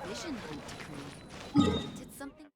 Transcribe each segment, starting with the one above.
Vision hunt decree. Did something...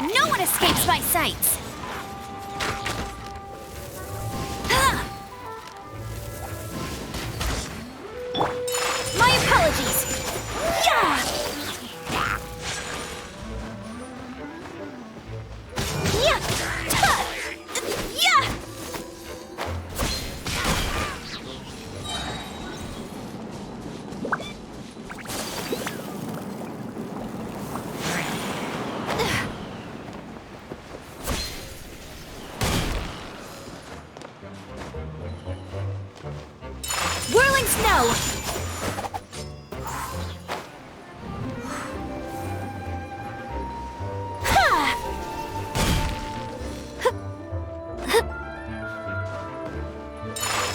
No one escapes my sights! My apologies! Yeah! Yeah! Yeah! Whirling snow!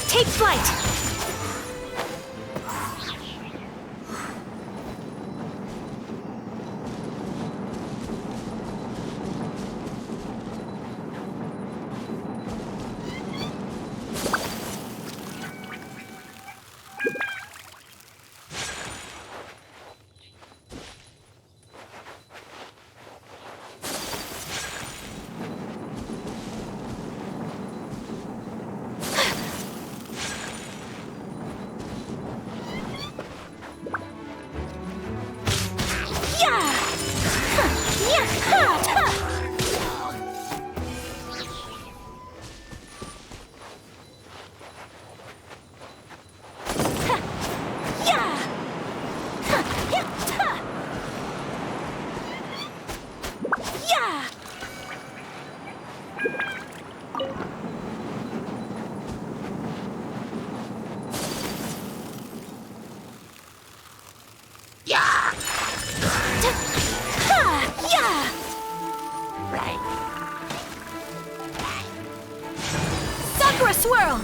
Take flight! Sakura swirl!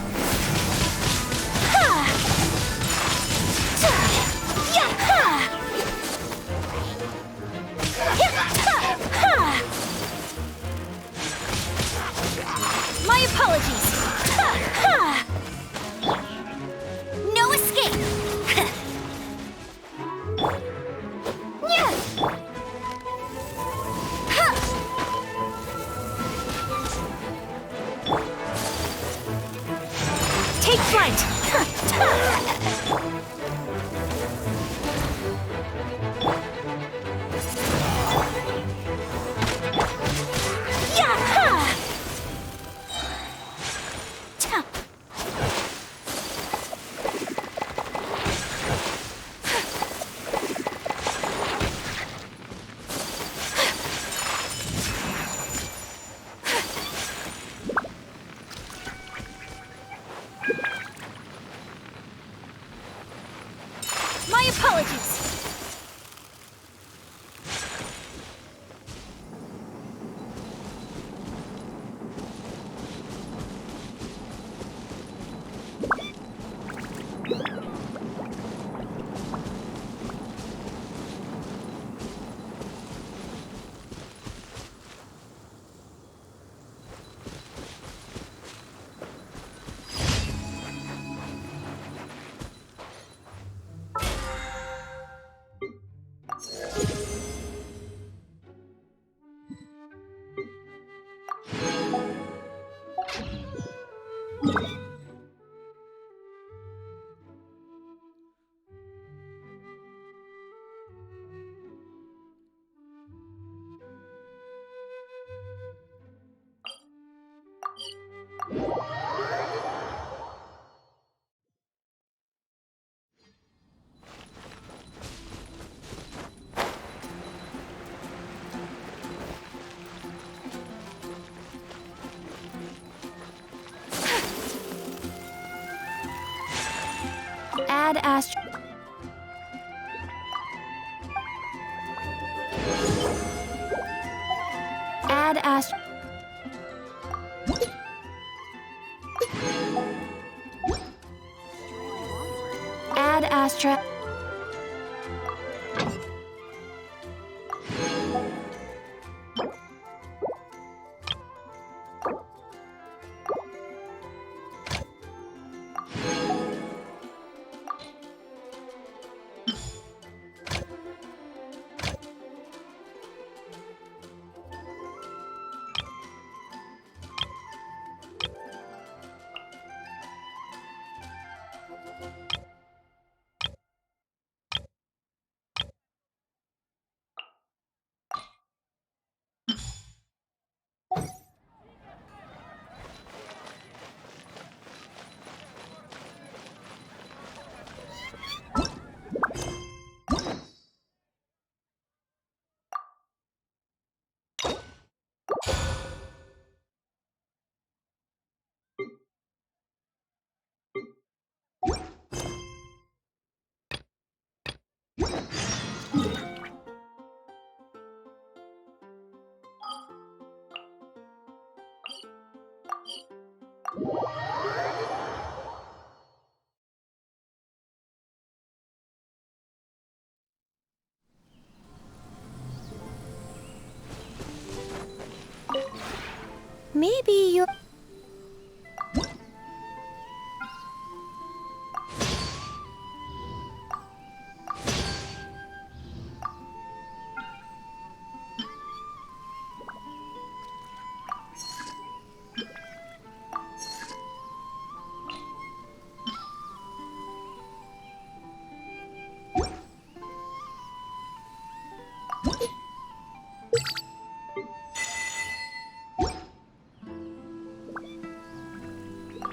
My apologies! No escape! Take flight! Yeah! My apologies! Add astro... Add astro... Add astra... Maybe you're...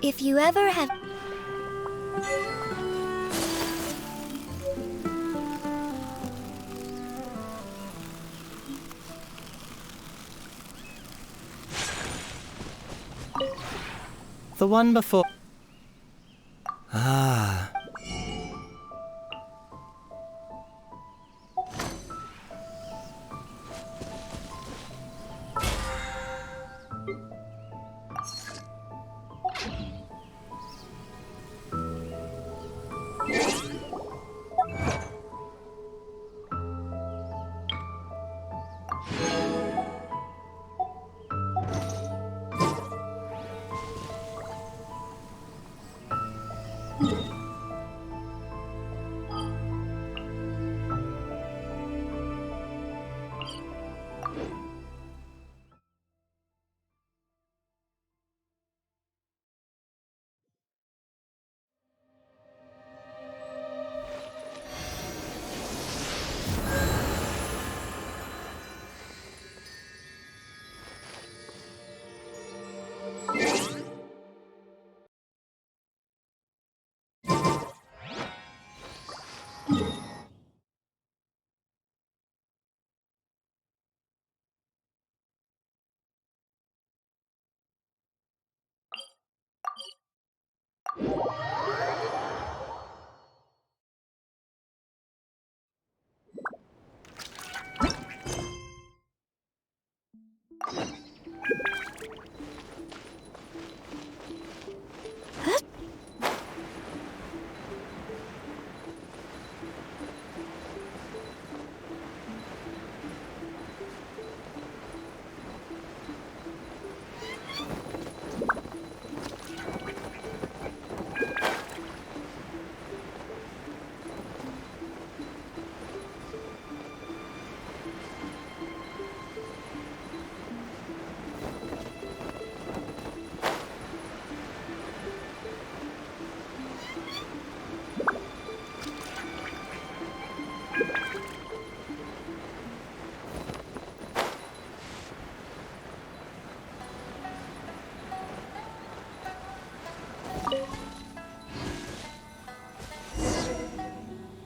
If you ever have... The one before... Ah.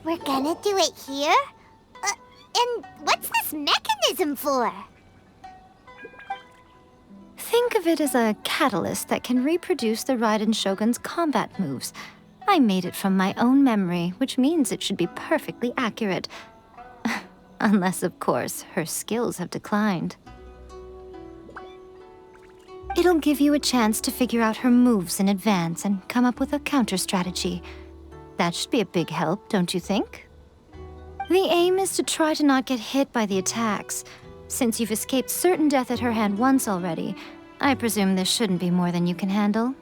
We're gonna do it here? And what's this mechanism for? Think of it as a catalyst that can reproduce the Raiden Shogun's combat moves. I made it from my own memory, which means it should be perfectly accurate. Unless, of course, her skills have declined. It'll give you a chance to figure out her moves in advance and come up with a counter strategy. That should be a big help, don't you think? The aim is to try to not get hit by the attacks. Since you've escaped certain death at her hand once already, I presume this shouldn't be more than you can handle.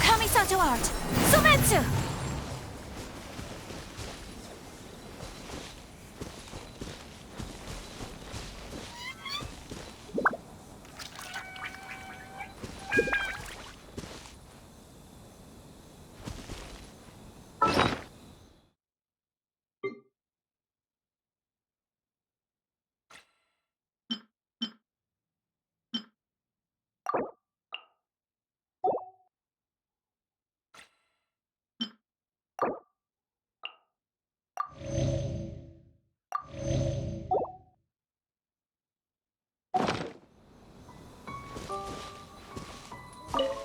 Kamisato art! Sumetsu!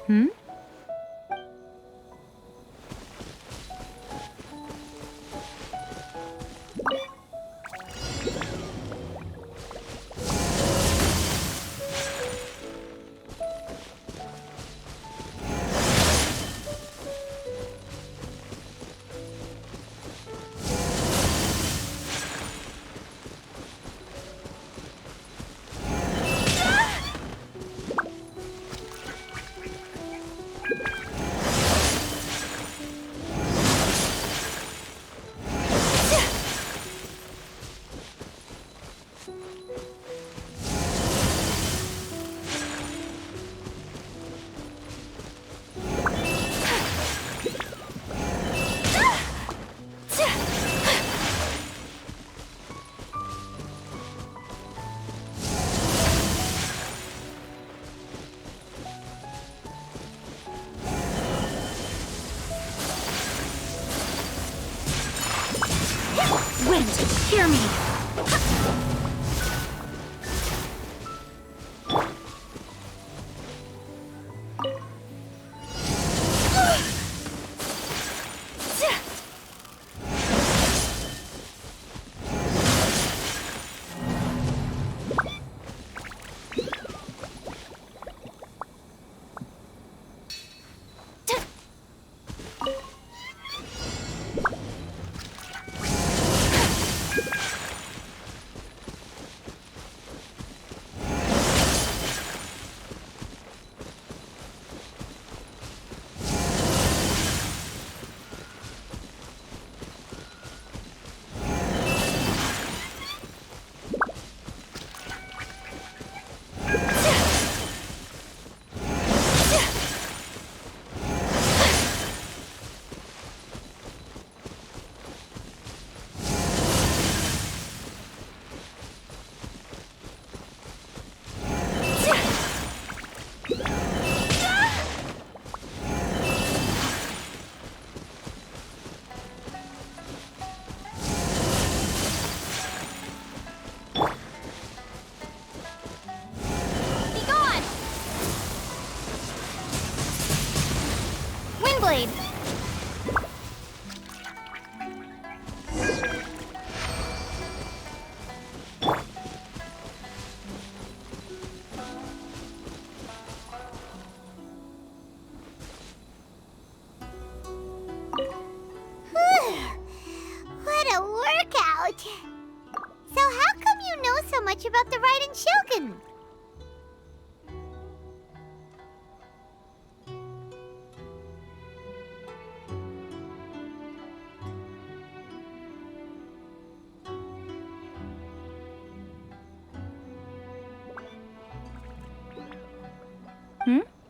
Hmm? Wind, hear me! out! So how come you know so much about the Raiden Shogun?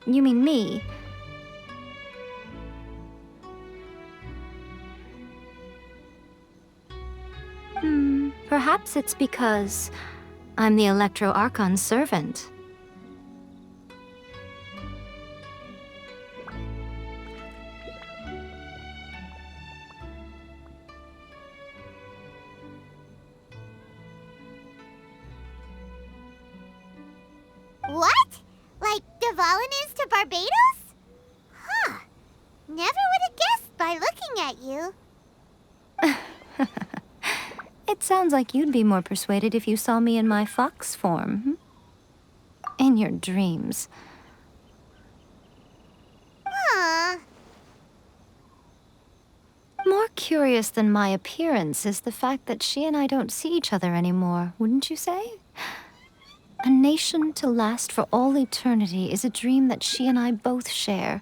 You mean me? Perhaps it's because I'm the Electro Archon's servant. What? Like Devalin is to Barbados? Huh. Never would have guessed by looking at you. It sounds like you'd be more persuaded if you saw me in my fox form. In your dreams. Huh. More curious than my appearance is the fact that she and I don't see each other anymore, wouldn't you say? A nation to last for all eternity is a dream that she and I both share.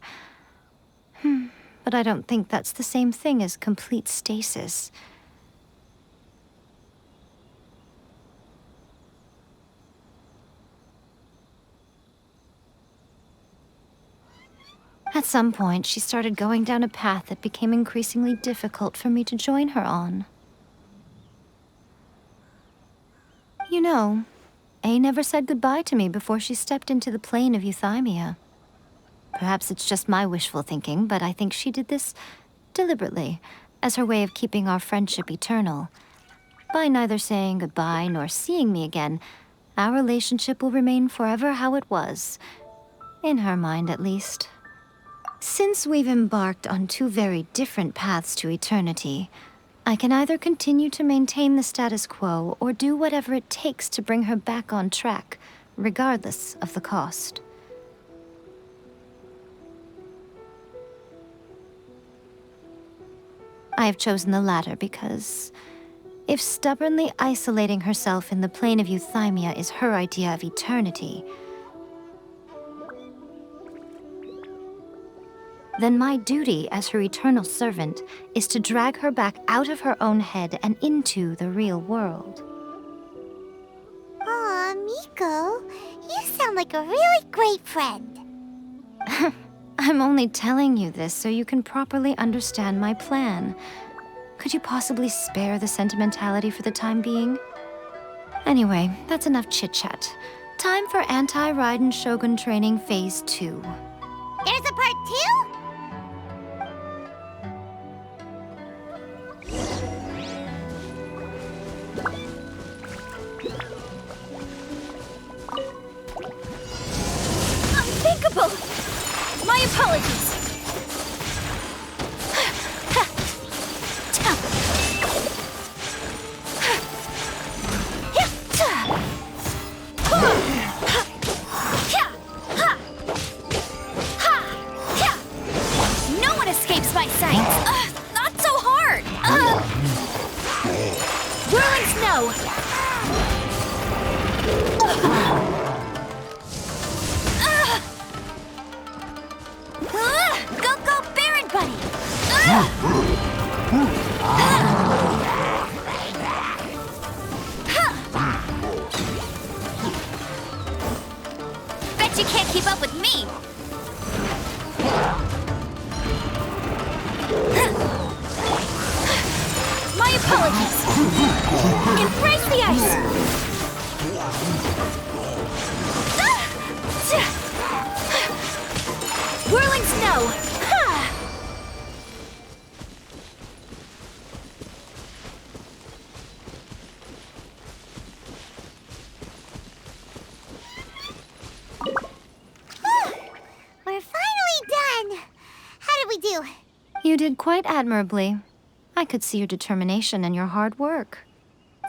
But I don't think that's the same thing as complete stasis. At some point, she started going down a path that became increasingly difficult for me to join her on. You know, A never said goodbye to me before she stepped into the plane of euthymia. Perhaps it's just my wishful thinking, but I think she did this deliberately, as her way of keeping our friendship eternal. By neither saying goodbye nor seeing me again, our relationship will remain forever how it was. In her mind, at least. Since we've embarked on two very different paths to eternity, I can either continue to maintain the status quo or do whatever it takes to bring her back on track, regardless of the cost. I have chosen the latter because if stubbornly isolating herself in the plane of euthymia is her idea of eternity, then my duty as her eternal servant is to drag her back out of her own head and into the real world. Aw, Miko, you sound like a really great friend. I'm only telling you this so you can properly understand my plan. Could you possibly spare the sentimentality for the time being? Anyway, that's enough chit-chat. Time for Anti-Raiden Shogun Training Phase 2. There's a part 2? Unthinkable! My apologies! No one escapes my sight! Not so hard! Whirling snow! Go, go, Baron Buddy! Bet you can't keep up with me! My apologies! Embrace the ice! Whirling snow! We're finally done! How did we do? You did quite admirably. I could see your determination and your hard work.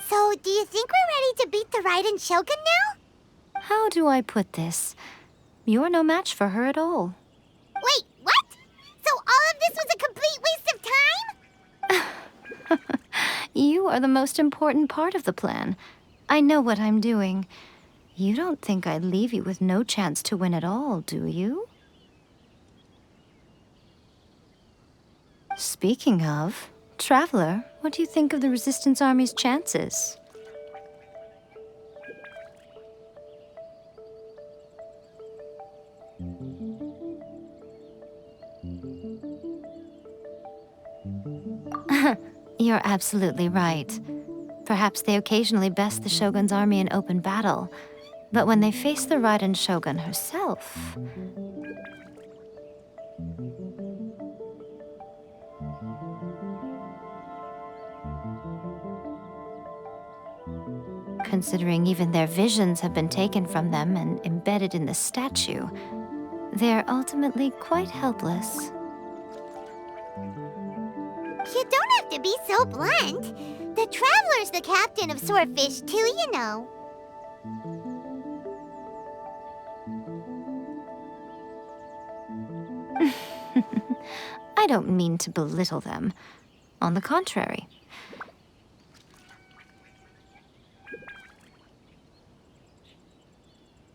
So, do you think we're ready to beat the Raiden Shogun now? How do I put this? You're no match for her at all. Wait, what? So all of this was a complete waste of time? You are the most important part of the plan. I know what I'm doing. You don't think I'd leave you with no chance to win at all, do you? Speaking of, Traveler, what do you think of the Resistance Army's chances? You're absolutely right. Perhaps they occasionally best the Shogun's army in open battle, but when they face the Raiden Shogun herself... Considering even their visions have been taken from them and embedded in the statue, they're ultimately quite helpless. You don't have to be so blunt. The Traveler's the captain of Swordfish too, you know. I don't mean to belittle them. On the contrary.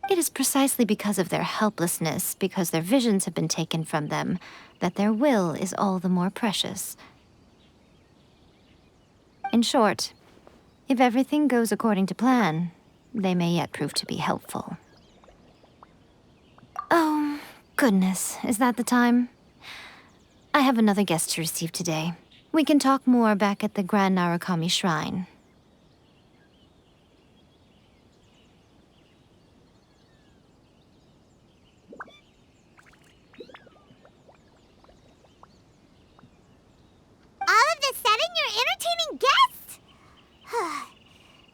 It is precisely because of their helplessness, because their visions have been taken from them, that their will is all the more precious. In short, if everything goes according to plan, they may yet prove to be helpful. Oh, goodness, is that the time? I have another guest to receive today. We can talk more back at the Grand Narukami Shrine. All of a sudden, you're entertaining guests?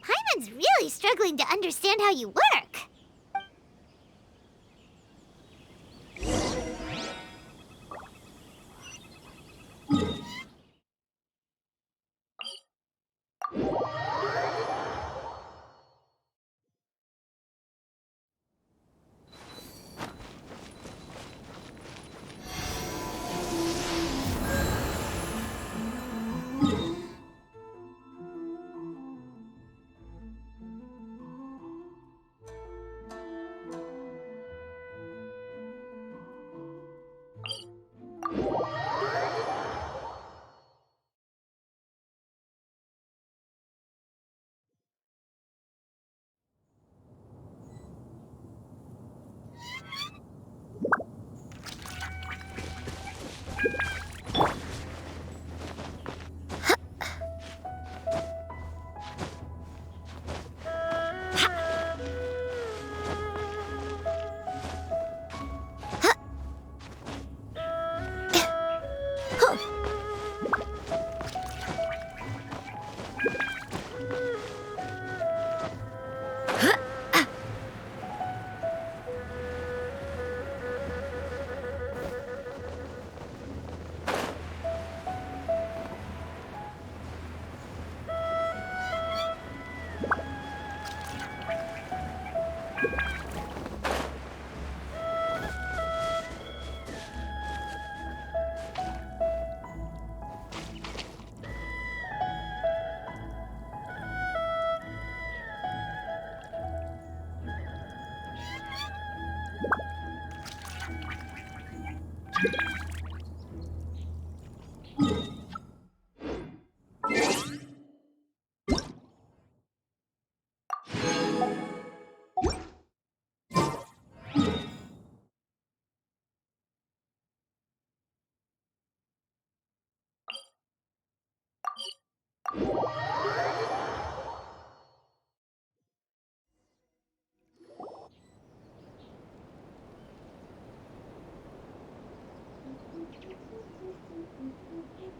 Paimon's really struggling to understand how you work.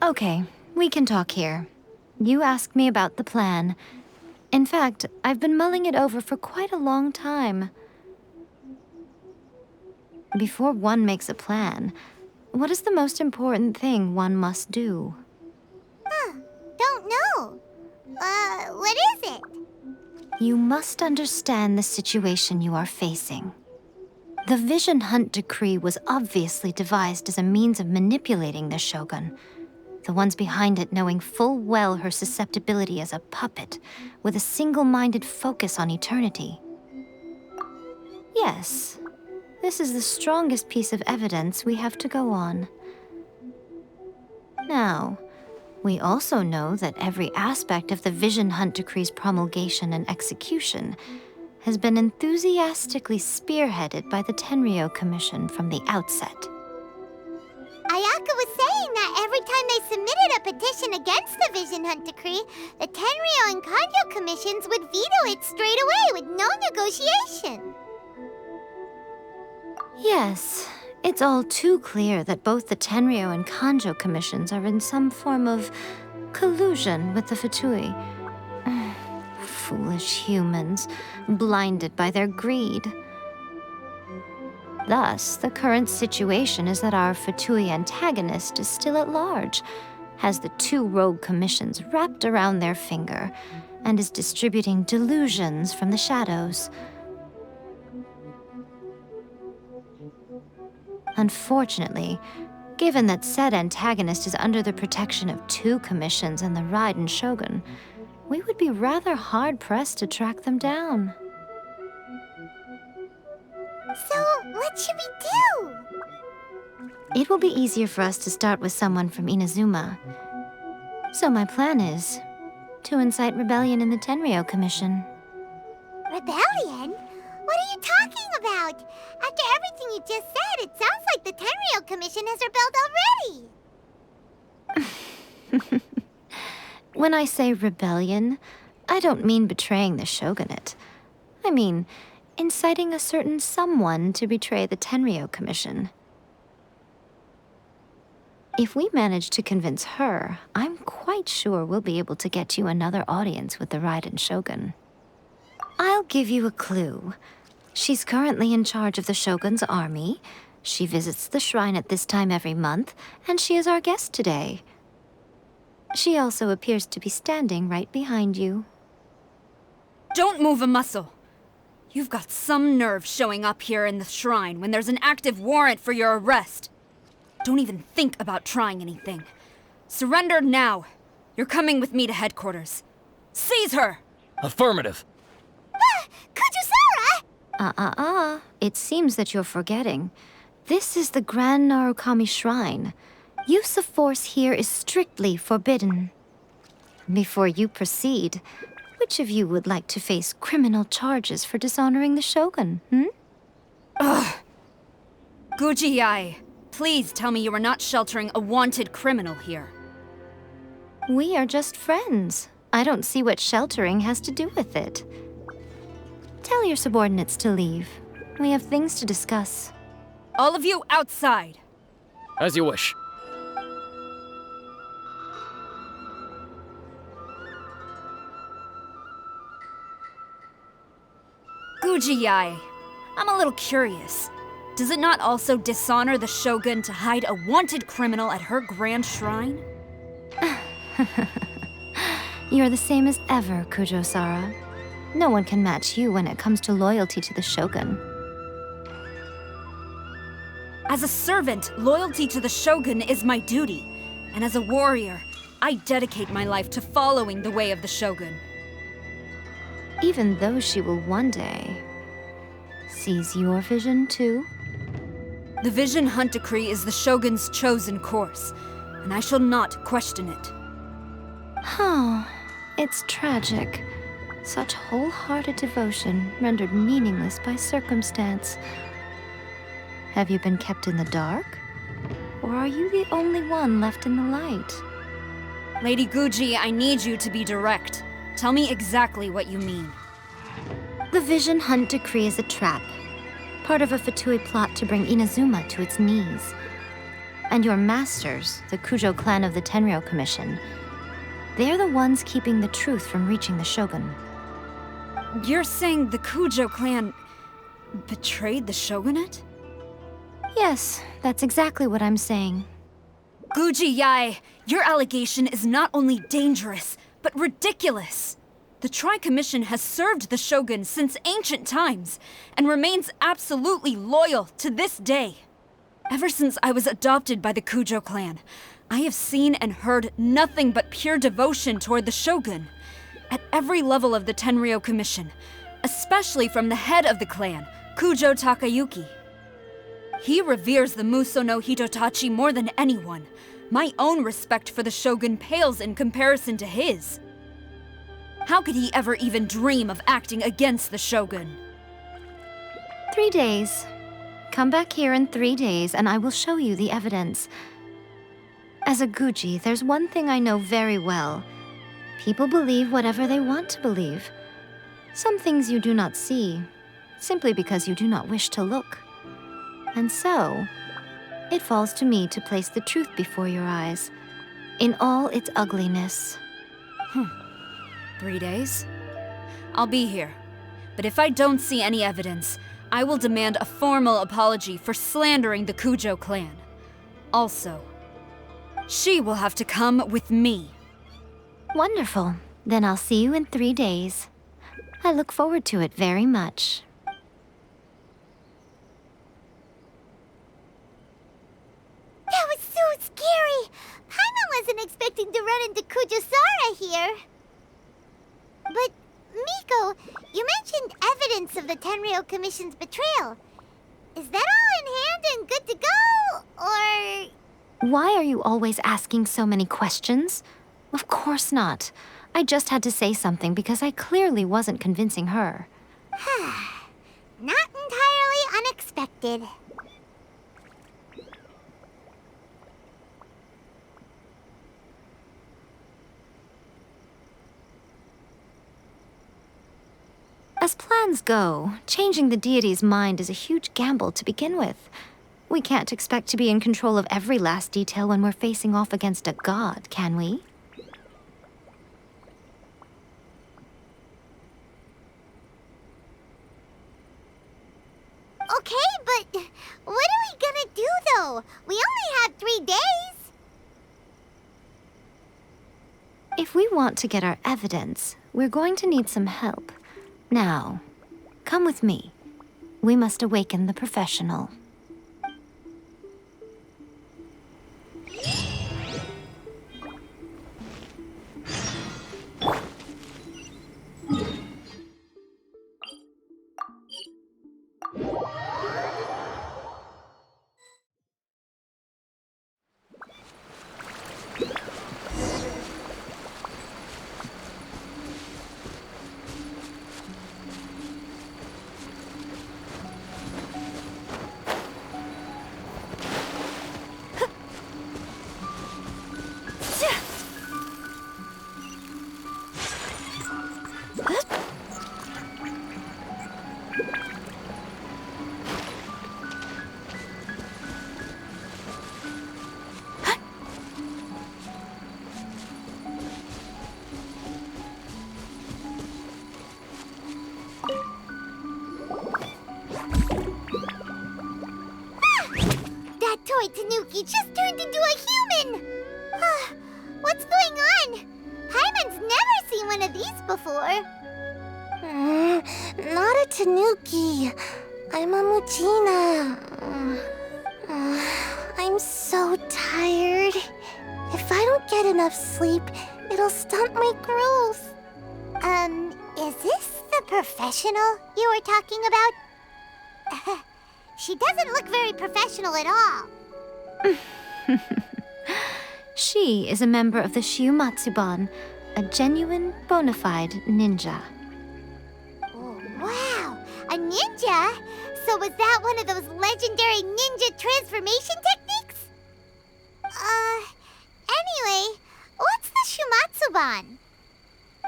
Okay, we can talk here. You asked me about the plan. In fact, I've been mulling it over for quite a long time. Before one makes a plan, what is the most important thing one must do? Don't know. What is it? You must understand the situation you are facing. The Vision Hunt Decree was obviously devised as a means of manipulating the Shogun. the ones behind it knowing full well her susceptibility as a puppet, with a single-minded focus on eternity. Yes, this is the strongest piece of evidence we have to go on. Now, we also know that every aspect of the Vision Hunt Decree's promulgation and execution has been enthusiastically spearheaded by the Tenryou Commission from the outset. Ayaka was saying that every time they submitted a petition against the Vision Hunt Decree, the Tenryou and Kanjo commissions would veto it straight away with no negotiation. Yes, it's all too clear that both the Tenryou and Kanjo commissions are in some form of collusion with the Fatui. Foolish humans, blinded by their greed. Thus, the current situation is that our Fatui antagonist is still at large, has the two rogue commissions wrapped around their finger, and is distributing delusions from the shadows. Unfortunately, given that said antagonist is under the protection of two commissions and the Raiden Shogun, we would be rather hard-pressed to track them down. So, what should we do? It will be easier for us to start with someone from Inazuma. So my plan is to incite rebellion in the Tenryou Commission. Rebellion? What are you talking about? After everything you just said, it sounds like the Tenryou Commission has rebelled already. When I say rebellion, I don't mean betraying the shogunate. I mean inciting a certain someone to betray the Tenryou Commission. If we manage to convince her, I'm quite sure we'll be able to get you another audience with the Raiden Shogun. I'll give you a clue. She's currently in charge of the Shogun's army. She visits the shrine at this time every month, and she is our guest today. She also appears to be standing right behind you. Don't move a muscle. You've got some nerve showing up here in the shrine when there's an active warrant for your arrest. Don't even think about trying anything. Surrender now. You're coming with me to headquarters. Seize her! Affirmative. Kujusara! It seems that you're forgetting. This is the Grand Narukami Shrine. Use of force here is strictly forbidden. Before you proceed, which of you would like to face criminal charges for dishonoring the Shogun, Ugh! Guji-ai, please tell me you are not sheltering a wanted criminal here. We are just friends. I don't see what sheltering has to do with it. Tell your subordinates to leave. We have things to discuss. All of you outside! As you wish. Guji-ai, I'm a little curious. Does it not also dishonor the Shogun to hide a wanted criminal at her grand shrine? You're the same as ever, Kujo-sara. No one can match you when it comes to loyalty to the Shogun. As a servant, loyalty to the Shogun is my duty. And as a warrior, I dedicate my life to following the way of the Shogun. Even though she will one day seize your vision too? The Vision Hunt Decree is the Shogun's chosen course, and I shall not question it. Oh, it's tragic. Such wholehearted devotion rendered meaningless by circumstance. Have you been kept in the dark? Or are you the only one left in the light? Lady Guji, I need you to be direct. Tell me exactly what you mean. The Vision Hunt Decree is a trap. Part of a Fatui plot to bring Inazuma to its knees. And your masters, the Kujo clan of the Tenryou Commission, they're the ones keeping the truth from reaching the Shogun. You're saying the Kujo clan betrayed the Shogunate? Yes, that's exactly what I'm saying. Guji-ai, your allegation is not only dangerous, but ridiculous. The Tri-Commission has served the Shogun since ancient times, and remains absolutely loyal to this day. Ever since I was adopted by the Kujo clan, I have seen and heard nothing but pure devotion toward the Shogun, at every level of the Tenryou Commission, especially from the head of the clan, Kujo Takayuki. He reveres the Muso no Hitotachi more than anyone. My own respect for the Shogun pales in comparison to his. How could he ever even dream of acting against the Shogun? 3 days. Come back here in 3 days and I will show you the evidence. As a Guji, there's one thing I know very well. People believe whatever they want to believe. Some things you do not see, simply because you do not wish to look. And so, it falls to me to place the truth before your eyes, in all its ugliness. 3 days? I'll be here. But if I don't see any evidence, I will demand a formal apology for slandering the Kujo clan. Also, she will have to come with me. Wonderful. Then I'll see you in 3 days. I look forward to it very much. That was so scary! Paimon wasn't expecting to run into Kujosara here. But, Miko, you mentioned evidence of the Tenryou Commission's betrayal. Is that all in hand and good to go, or...? Why are you always asking so many questions? Of course not. I just had to say something because I clearly wasn't convincing her. Not entirely unexpected. As plans go, changing the deity's mind is a huge gamble to begin with. We can't expect to be in control of every last detail when we're facing off against a god, can we? Okay, but what are we gonna do, though? We only have 3 days. If we want to get our evidence, we're going to need some help. Now, come with me. We must awaken the professional. That toy Tanuki just turned into a human! What's going on? Paimon's never seen one of these before. Not a Tanuki. I'm a Mujina. I'm so tired. If I don't get enough sleep, it'll stunt my growth. Is this the professional you were talking about? She doesn't look very professional at all. She is a member of the Shiumatsuban, a genuine, bona fide ninja. Oh, wow! A ninja? So was that one of those legendary ninja transformation techniques? Anyway, what's the Shumatsuban?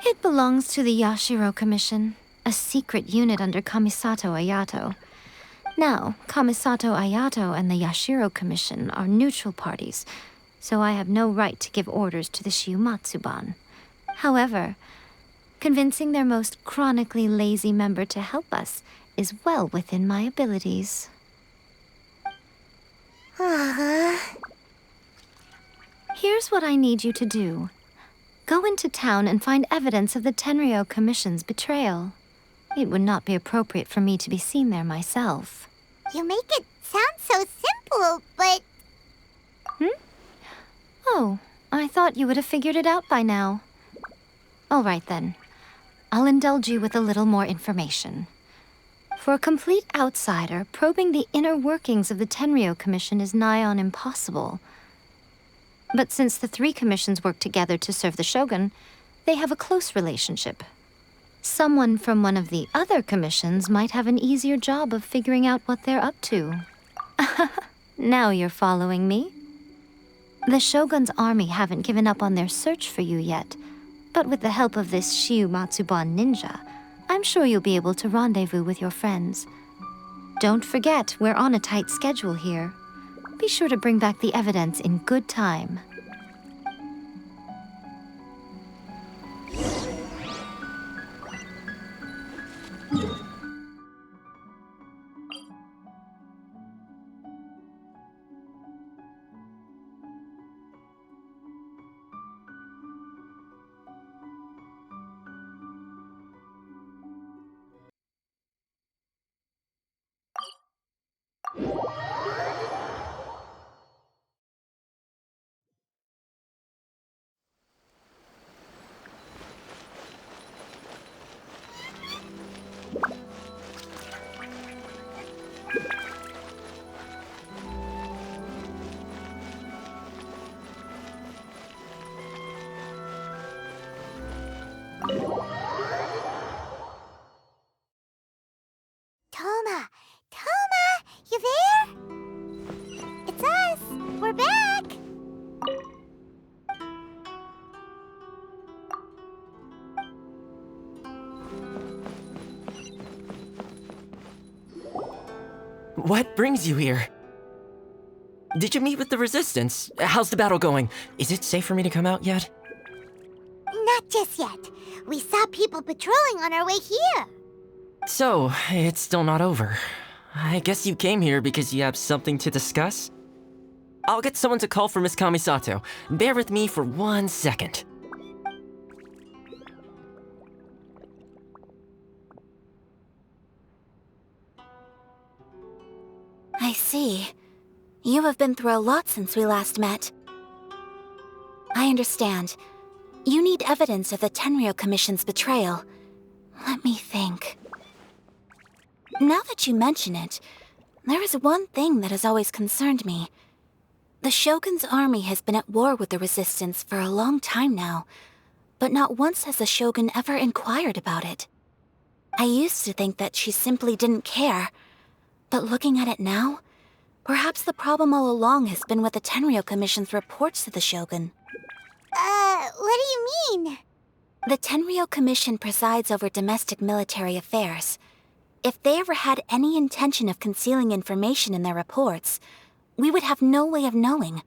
It belongs to the Yashiro Commission, a secret unit under Kamisato Ayato. Now, Kamisato Ayato and the Yashiro Commission are neutral parties, so I have no right to give orders to the Shiumatsuban. However, convincing their most chronically lazy member to help us is well within my abilities. Here's what I need you to do. Go into town and find evidence of the Tenryou Commission's betrayal. It would not be appropriate for me to be seen there myself. You make it sound so simple, but... Oh, I thought you would have figured it out by now. All right then. I'll indulge you with a little more information. For a complete outsider, probing the inner workings of the Tenryou Commission is nigh on impossible. But since the three commissions work together to serve the Shogun, they have a close relationship. Someone from one of the other commissions might have an easier job of figuring out what they're up to. Now you're following me? The Shogun's army haven't given up on their search for you yet, but with the help of this Shiu Matsuban ninja, I'm sure you'll be able to rendezvous with your friends. Don't forget, we're on a tight schedule here. Be sure to bring back the evidence in good time. Toma! Toma! You there? It's us! We're back! What brings you here? Did you meet with the Resistance? How's the battle going? Is it safe for me to come out yet? Not just yet. We saw people patrolling on our way here. So, it's still not over. I guess you came here because you have something to discuss? I'll get someone to call for Miss Kamisato. Bear with me for 1 second. I see. You have been through a lot since we last met. I understand. You need evidence of the Tenryou Commission's betrayal. Let me think. Now that you mention it, there is one thing that has always concerned me. The Shogun's army has been at war with the Resistance for a long time now, but not once has the Shogun ever inquired about it. I used to think that she simply didn't care, but looking at it now, perhaps the problem all along has been with the Tenryou Commission's reports to the Shogun. What do you mean? The Tenryou Commission presides over domestic military affairs. If they ever had any intention of concealing information in their reports, we would have no way of knowing.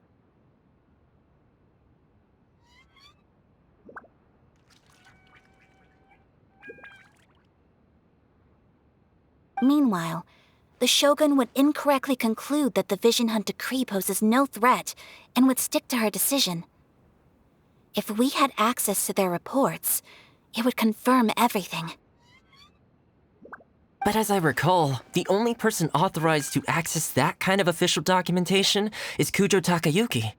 Meanwhile, the Shogun would incorrectly conclude that the Vision Hunt decree poses no threat and would stick to her decision. If we had access to their reports, it would confirm everything. But as I recall, the only person authorized to access that kind of official documentation is Kujo Takayuki.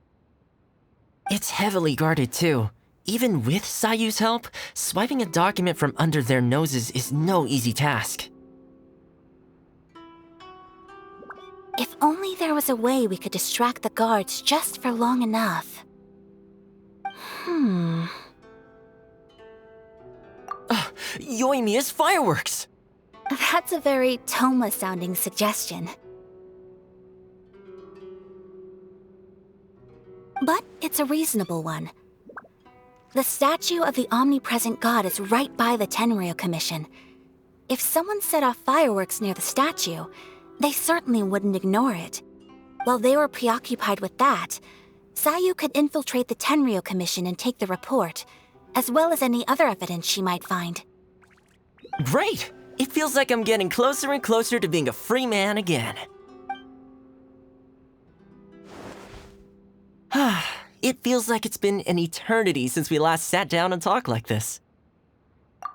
It's heavily guarded too. Even with Sayu's help, swiping a document from under their noses is no easy task. If only there was a way we could distract the guards just for long enough. Yoimiya's fireworks! That's a very Toma-sounding suggestion. But it's a reasonable one. The statue of the omnipresent god is right by the Tenryou Commission. If someone set off fireworks near the statue, they certainly wouldn't ignore it. While they were preoccupied with that, Sayu could infiltrate the Tenryou Commission and take the report, as well as any other evidence she might find. Great! It feels like I'm getting closer and closer to being a free man again. It feels like it's been an eternity since we last sat down and talked like this.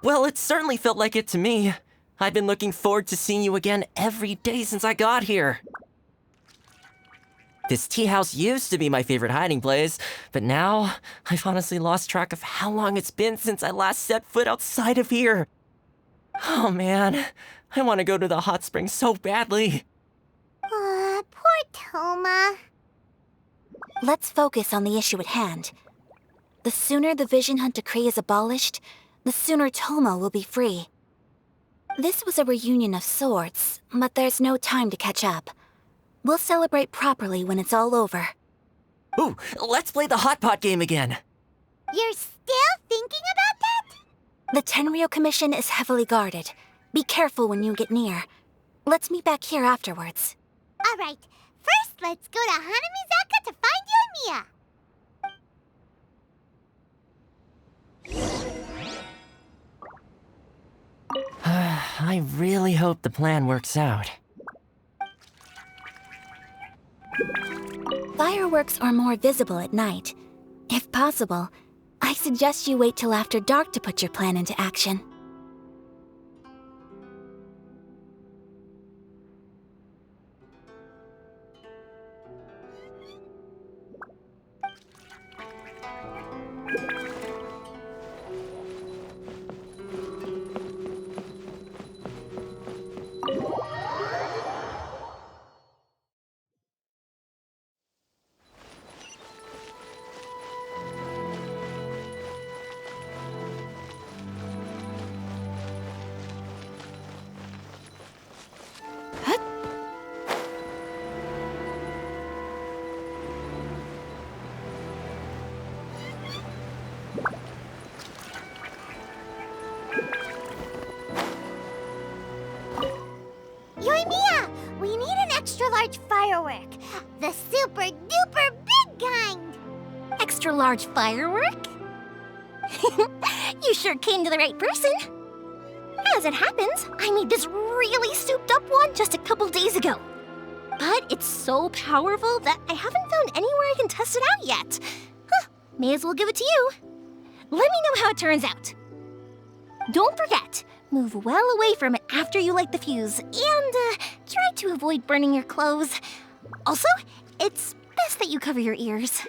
Well, it certainly felt like it to me. I've been looking forward to seeing you again every day since I got here. This tea house used to be my favorite hiding place, but now I've honestly lost track of how long it's been since I last set foot outside of here. Oh man, I want to go to the hot springs so badly. Poor Toma. Let's focus on the issue at hand. The sooner the Vision Hunt Decree is abolished, the sooner Toma will be free. This was a reunion of sorts, but there's no time to catch up. We'll celebrate properly when it's all over. Ooh, let's play the hot pot game again. You're still thinking about that? The Tenryo Commission is heavily guarded. Be careful when you get near. Let's meet back here afterwards. Alright, first let's go to Hanamizaka to find you and Mia. I really hope the plan works out. Fireworks are more visible at night. If possible, I suggest you wait till after dark to put your plan into action. Yoimiya, we need an extra large firework. The super duper big kind. Extra large firework? You sure came to the right person. As it happens, I made this really souped up one just a couple days ago. But it's so powerful that I haven't found anywhere I can test it out yet. Huh, may as well give it to you. Let me know how it turns out. Don't forget, move well away from it after you light the fuse, and try to avoid burning your clothes. Also, it's best that you cover your ears.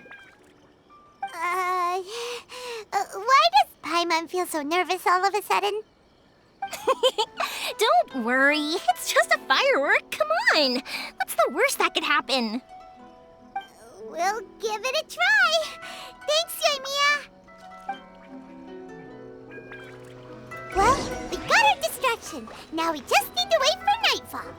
Why does Paimon feel so nervous all of a sudden? Don't worry, it's just a firework. Come on. What's the worst that could happen? We'll give it a try. Thanks, Yoimiya. Well, we got our distraction. Now we just need to wait for nightfall.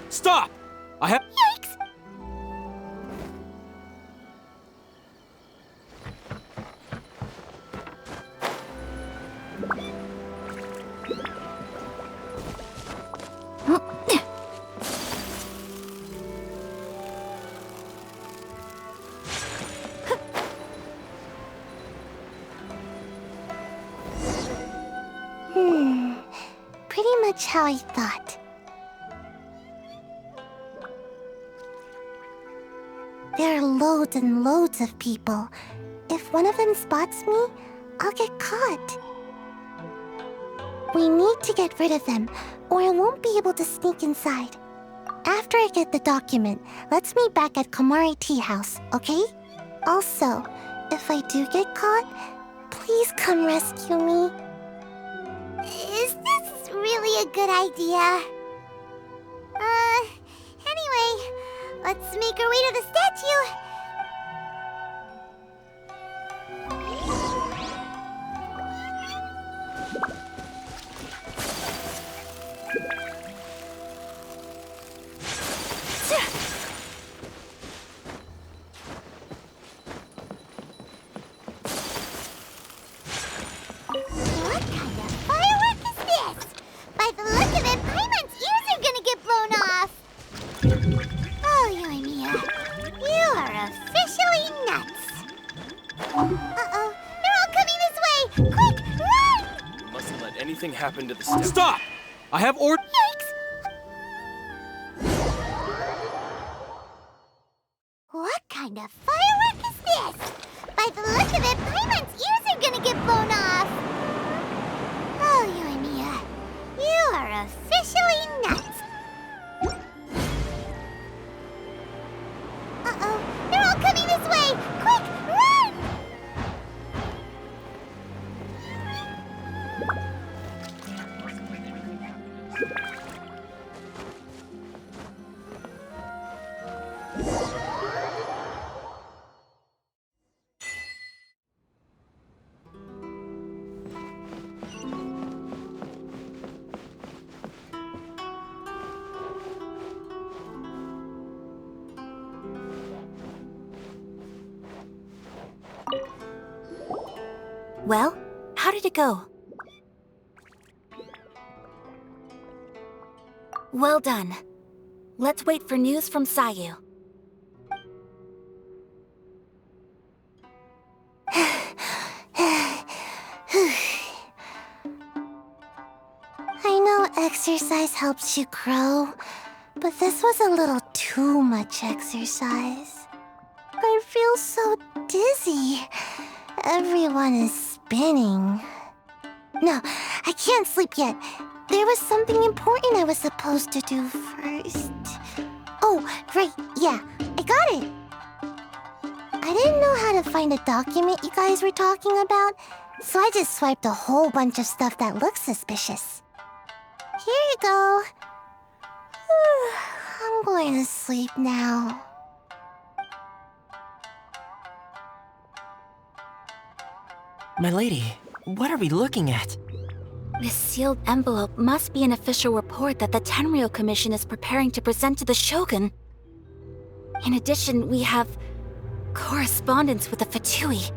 Stop! I have. Yikes! Pretty much how I thought. There are loads and loads of people. If one of them spots me, I'll get caught. We need to get rid of them, or I won't be able to sneak inside. After I get the document, let's meet back at Komari Tea House, okay? Also, if I do get caught, please come rescue me. Is this really a good idea? Anyway, let's make our way to the statue. Uh-oh, they're all coming this way! Quick, run! We mustn't let anything happen to the step. Stop! I have order. Yikes! What kind of firework is this? By the look of it, Paimon's ears are gonna get blown off! Oh, Yoimiya, you are officially nuts! Uh-oh, they're all coming this way! Quick, run! Well, how did it go? Well done. Let's wait for news from Sayu. I know exercise helps you grow, but this was a little too much exercise. I feel so dizzy. Everyone is spinning. No, I can't sleep yet. There was something important I was supposed to do first. Oh, right, yeah, I got it. I didn't know how to find a document you guys were talking about, so I just swiped a whole bunch of stuff that looks suspicious. Here you go. I'm going to sleep now. My lady, what are we looking at? This sealed envelope must be an official report that the Tenryou Commission is preparing to present to the Shogun. In addition, we have correspondence with the Fatui.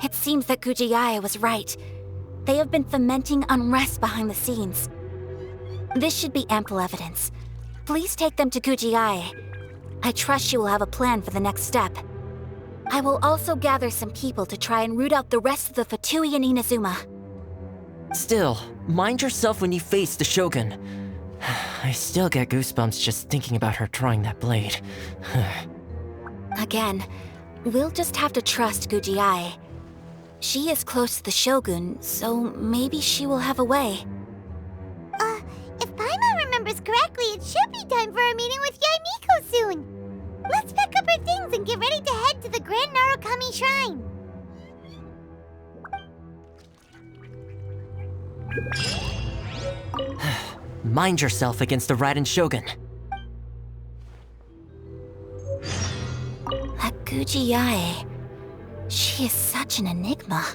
It seems that Gujiae was right. They have been fomenting unrest behind the scenes. This should be ample evidence. Please take them to Gujiae. I trust she will have a plan for the next step. I will also gather some people to try and root out the rest of the Fatui in Inazuma. Still, mind yourself when you face the Shogun. I still get goosebumps just thinking about her drawing that blade. Again, we'll just have to trust Gujiae. She is close to the Shogun, so maybe she will have a way. If Paimon remembers correctly, it should be time for a meeting with Yaimiko soon. Let's pack up our things and get ready to head to the Grand Narukami Shrine. Mind yourself against the Raiden Shogun. That Gujiae, she is such an enigma.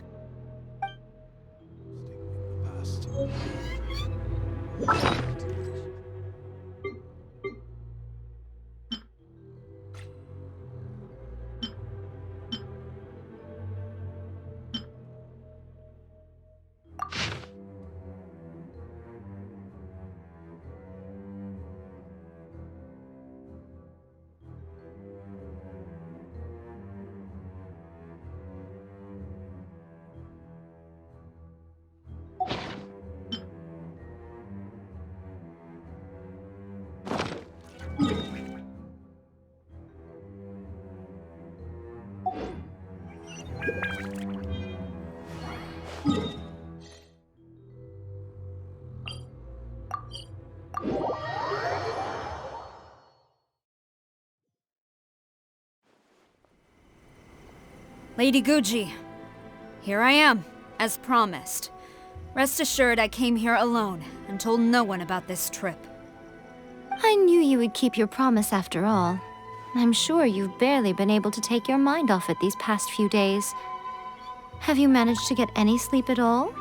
Lady Guji, here I am, as promised. Rest assured I came here alone and told no one about this trip. I knew you would keep your promise after all. I'm sure you've barely been able to take your mind off it these past few days. Have you managed to get any sleep at all?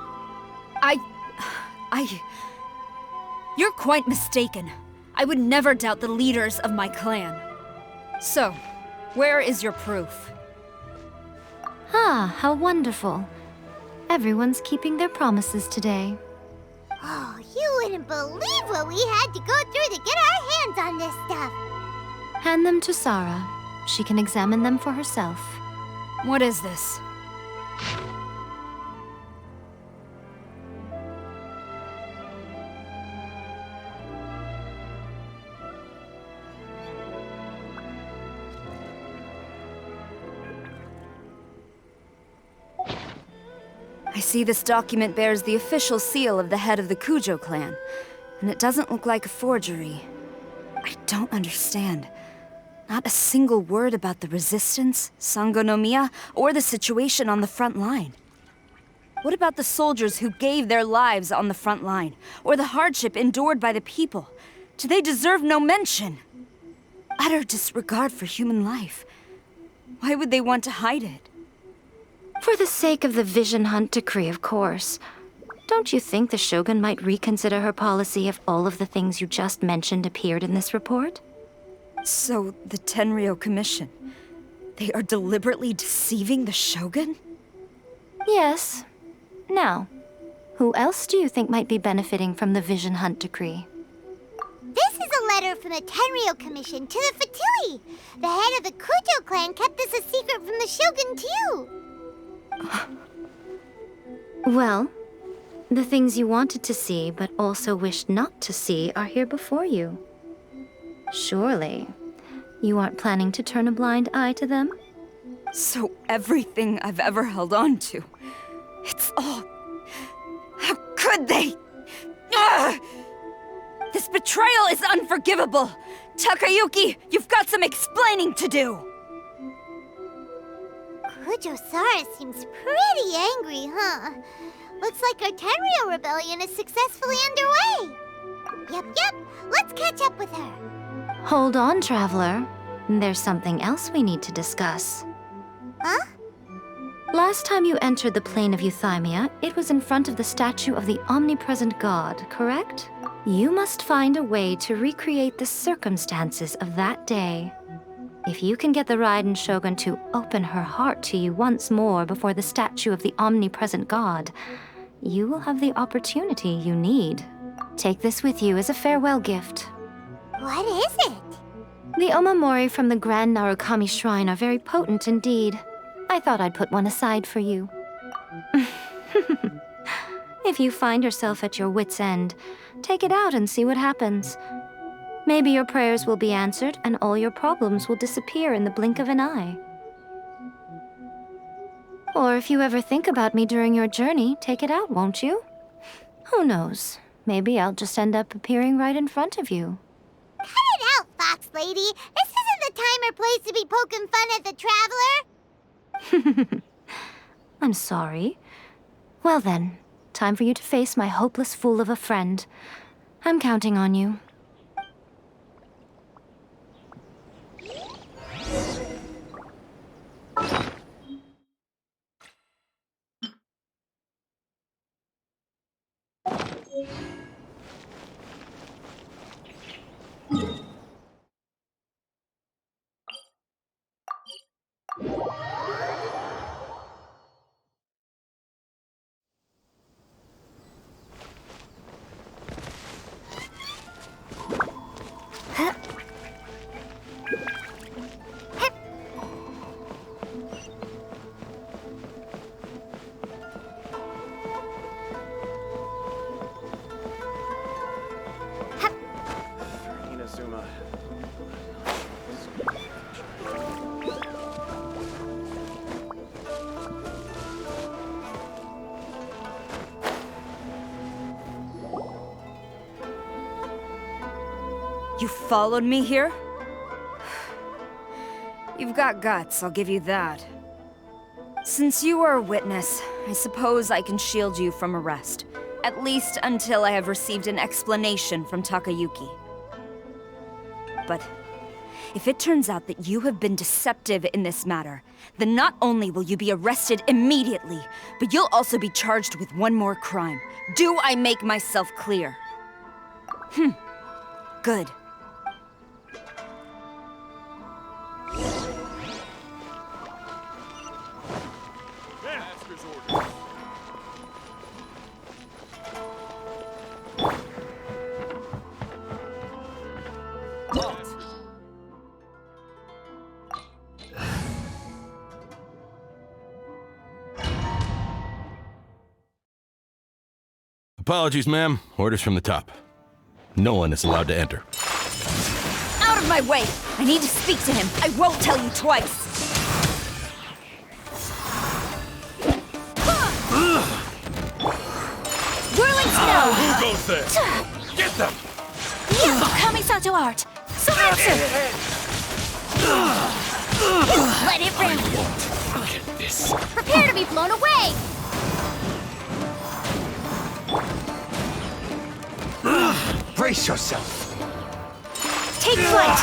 You're quite mistaken. I would never doubt the leaders of my clan. So, where is your proof? Ah, how wonderful. Everyone's keeping their promises today. Oh, you wouldn't believe what we had to go through to get our hands on this stuff. Hand them to Sarah. She can examine them for herself. What is this? I see this document bears the official seal of the head of the Kujo clan, and it doesn't look like a forgery. I don't understand. Not a single word about the resistance, Sangonomiya, or the situation on the front line. What about the soldiers who gave their lives on the front line, or the hardship endured by the people? Do they deserve no mention? Utter disregard for human life. Why would they want to hide it? For the sake of the Vision Hunt decree, of course. Don't you think the Shogun might reconsider her policy if all of the things you just mentioned appeared in this report? So, the Tenryou Commission, they are deliberately deceiving the Shogun? Yes. Now, who else do you think might be benefiting from the Vision Hunt decree? This is a letter from the Tenryou Commission to the Fatui. The head of the Kujo clan kept this a secret from the Shogun, too. Well, the things you wanted to see but also wished not to see are here before you. Surely, you aren't planning to turn a blind eye to them? So everything I've ever held on to, it's all... How could they? Ugh! This betrayal is unforgivable! Takayuki, you've got some explaining to do! Kujo-Sara seems pretty angry, huh? Looks like our Tenryou rebellion is successfully underway. Yep, let's catch up with her. Hold on, Traveler. There's something else we need to discuss. Huh? Last time you entered the plane of Euthymia, it was in front of the statue of the omnipresent god, correct? You must find a way to recreate the circumstances of that day. If you can get the Raiden Shogun to open her heart to you once more before the statue of the omnipresent god, you will have the opportunity you need. Take this with you as a farewell gift. What is it? The omamori from the Grand Narukami Shrine are very potent indeed. I thought I'd put one aside for you. If you find yourself at your wit's end, take it out and see what happens. Maybe your prayers will be answered and all your problems will disappear in the blink of an eye. Or if you ever think about me during your journey, take it out, won't you? Who knows? Maybe I'll just end up appearing right in front of you. Cut it out, Fox Lady. This isn't the time or place to be poking fun at the Traveler. I'm sorry. Well then, time for you to face my hopeless fool of a friend. I'm counting on you. Inazuma. You followed me here? You've got guts, I'll give you that. Since you are a witness, I suppose I can shield you from arrest. At least until I have received an explanation from Takayuki. But if it turns out that you have been deceptive in this matter, then not only will you be arrested immediately, but you'll also be charged with one more crime. Do I make myself clear? Good. Master's orders. Apologies, ma'am. Orders from the top. No one is allowed to enter. Out of my way! I need to speak to him. I won't tell you twice. Whirling snow! Who goes there? Get them! Coming Sato Art! Sumatsu! Let it rip! Get this. Prepare to be blown away! Brace yourself. Take flight!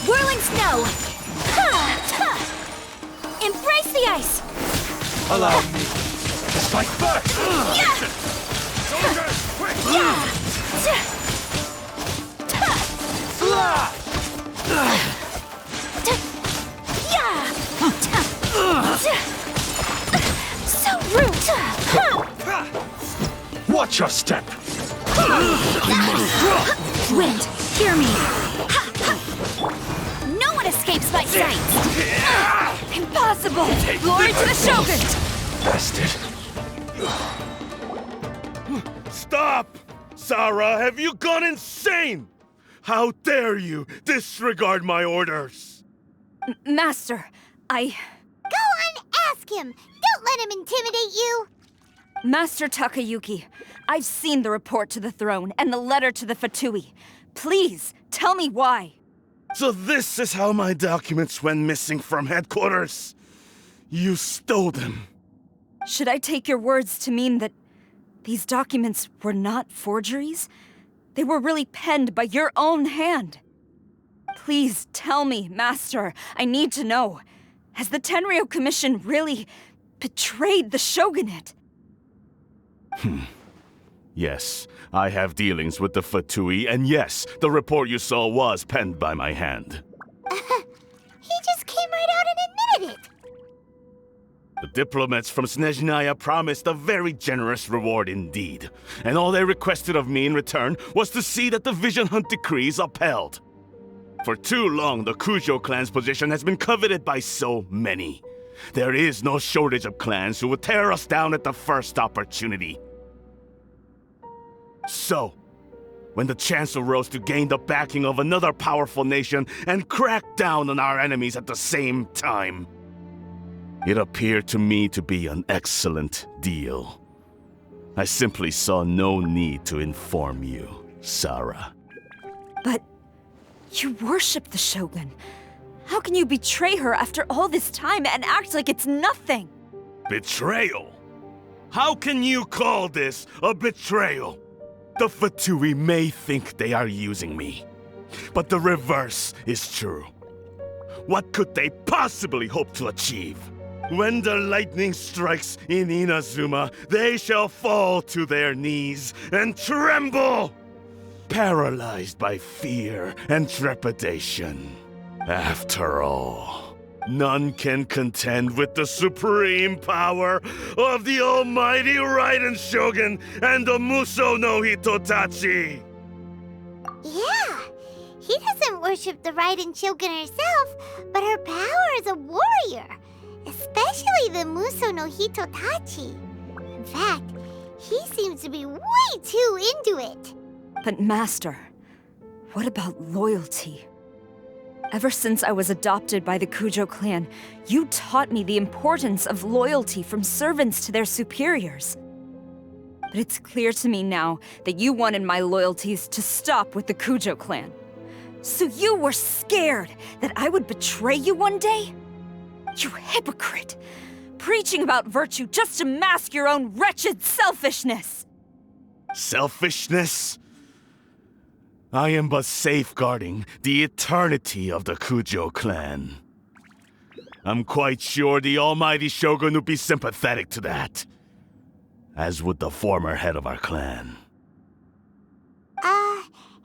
Whirling snow! Embrace the ice! Allow me to strike first. Soldiers, quick! So rude! Watch your step. Wind, hear me! No one escapes my sight! Impossible! Glory to the Shogun! Bastard. Stop! Sarah, have you gone insane? How dare you disregard my orders? Master, Go on, ask him! Don't let him intimidate you! Master Takayuki, I've seen the report to the throne and the letter to the Fatui. Please, tell me why. So this is how my documents went missing from headquarters? You stole them. Should I take your words to mean that these documents were not forgeries? They were really penned by your own hand. Please tell me, Master. I need to know. Has the Tenryou Commission really betrayed the shogunate? Yes, I have dealings with the Fatui, and yes, the report you saw was penned by my hand. He just came right out and admitted it! The diplomats from Snezhnaya promised a very generous reward indeed, and all they requested of me in return was to see that the Vision Hunt decree is upheld. For too long, the Kujo clan's position has been coveted by so many. There is no shortage of clans who would tear us down at the first opportunity. So, when the chance arose to gain the backing of another powerful nation and crack down on our enemies at the same time, it appeared to me to be an excellent deal. I simply saw no need to inform you, Sarah. But you worship the Shogun. How can you betray her after all this time and act like it's nothing? Betrayal? How can you call this a betrayal? The Fatui may think they are using me, but the reverse is true. What could they possibly hope to achieve? When the lightning strikes in Inazuma, they shall fall to their knees and tremble, paralyzed by fear and trepidation. After all, none can contend with the supreme power of the almighty Raiden Shogun and the Muso no Hitotachi! Yeah, he doesn't worship the Raiden Shogun herself, but her power as a warrior, especially the Muso no Hitotachi. In fact, he seems to be way too into it. But Master, what about loyalty? Ever since I was adopted by the Kujo clan, you taught me the importance of loyalty from servants to their superiors. But it's clear to me now that you wanted my loyalties to stop with the Kujo clan. So you were scared that I would betray you one day? You hypocrite! Preaching about virtue just to mask your own wretched selfishness! Selfishness? I am but safeguarding the eternity of the Kujo clan. I'm quite sure the almighty Shogun would be sympathetic to that, as would the former head of our clan.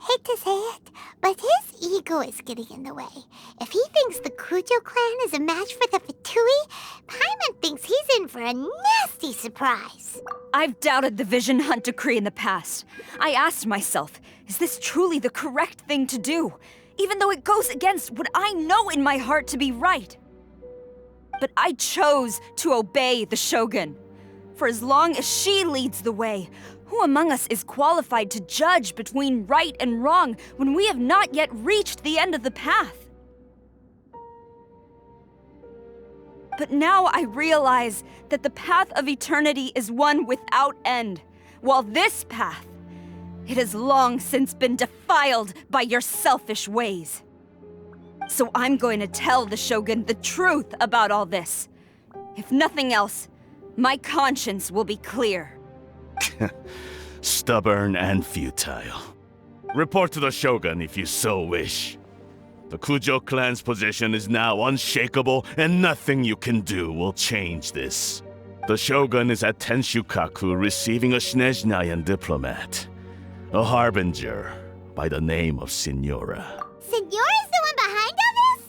Hate to say it, but his ego is getting in the way. If he thinks the Kujo clan is a match for the Fatui, Paimon thinks he's in for a nasty surprise. I've doubted the Vision Hunt decree in the past. I asked myself, Is this truly the correct thing to do, even though it goes against what I know in my heart to be right? But I chose to obey the Shogun. For as long as she leads the way, who among us is qualified to judge between right and wrong when we have not yet reached the end of the path? But now I realize that the path of eternity is one without end, while this path, it has long since been defiled by your selfish ways. So I'm going to tell the Shogun the truth about all this. If nothing else, my conscience will be clear. Stubborn and futile. Report to the Shogun if you so wish. The Kujo clan's position is now unshakable, and nothing you can do will change this. The Shogun is at Tenshukaku receiving a Snezhnayan diplomat, a Harbinger by the name of Signora. Signora's the one behind all this?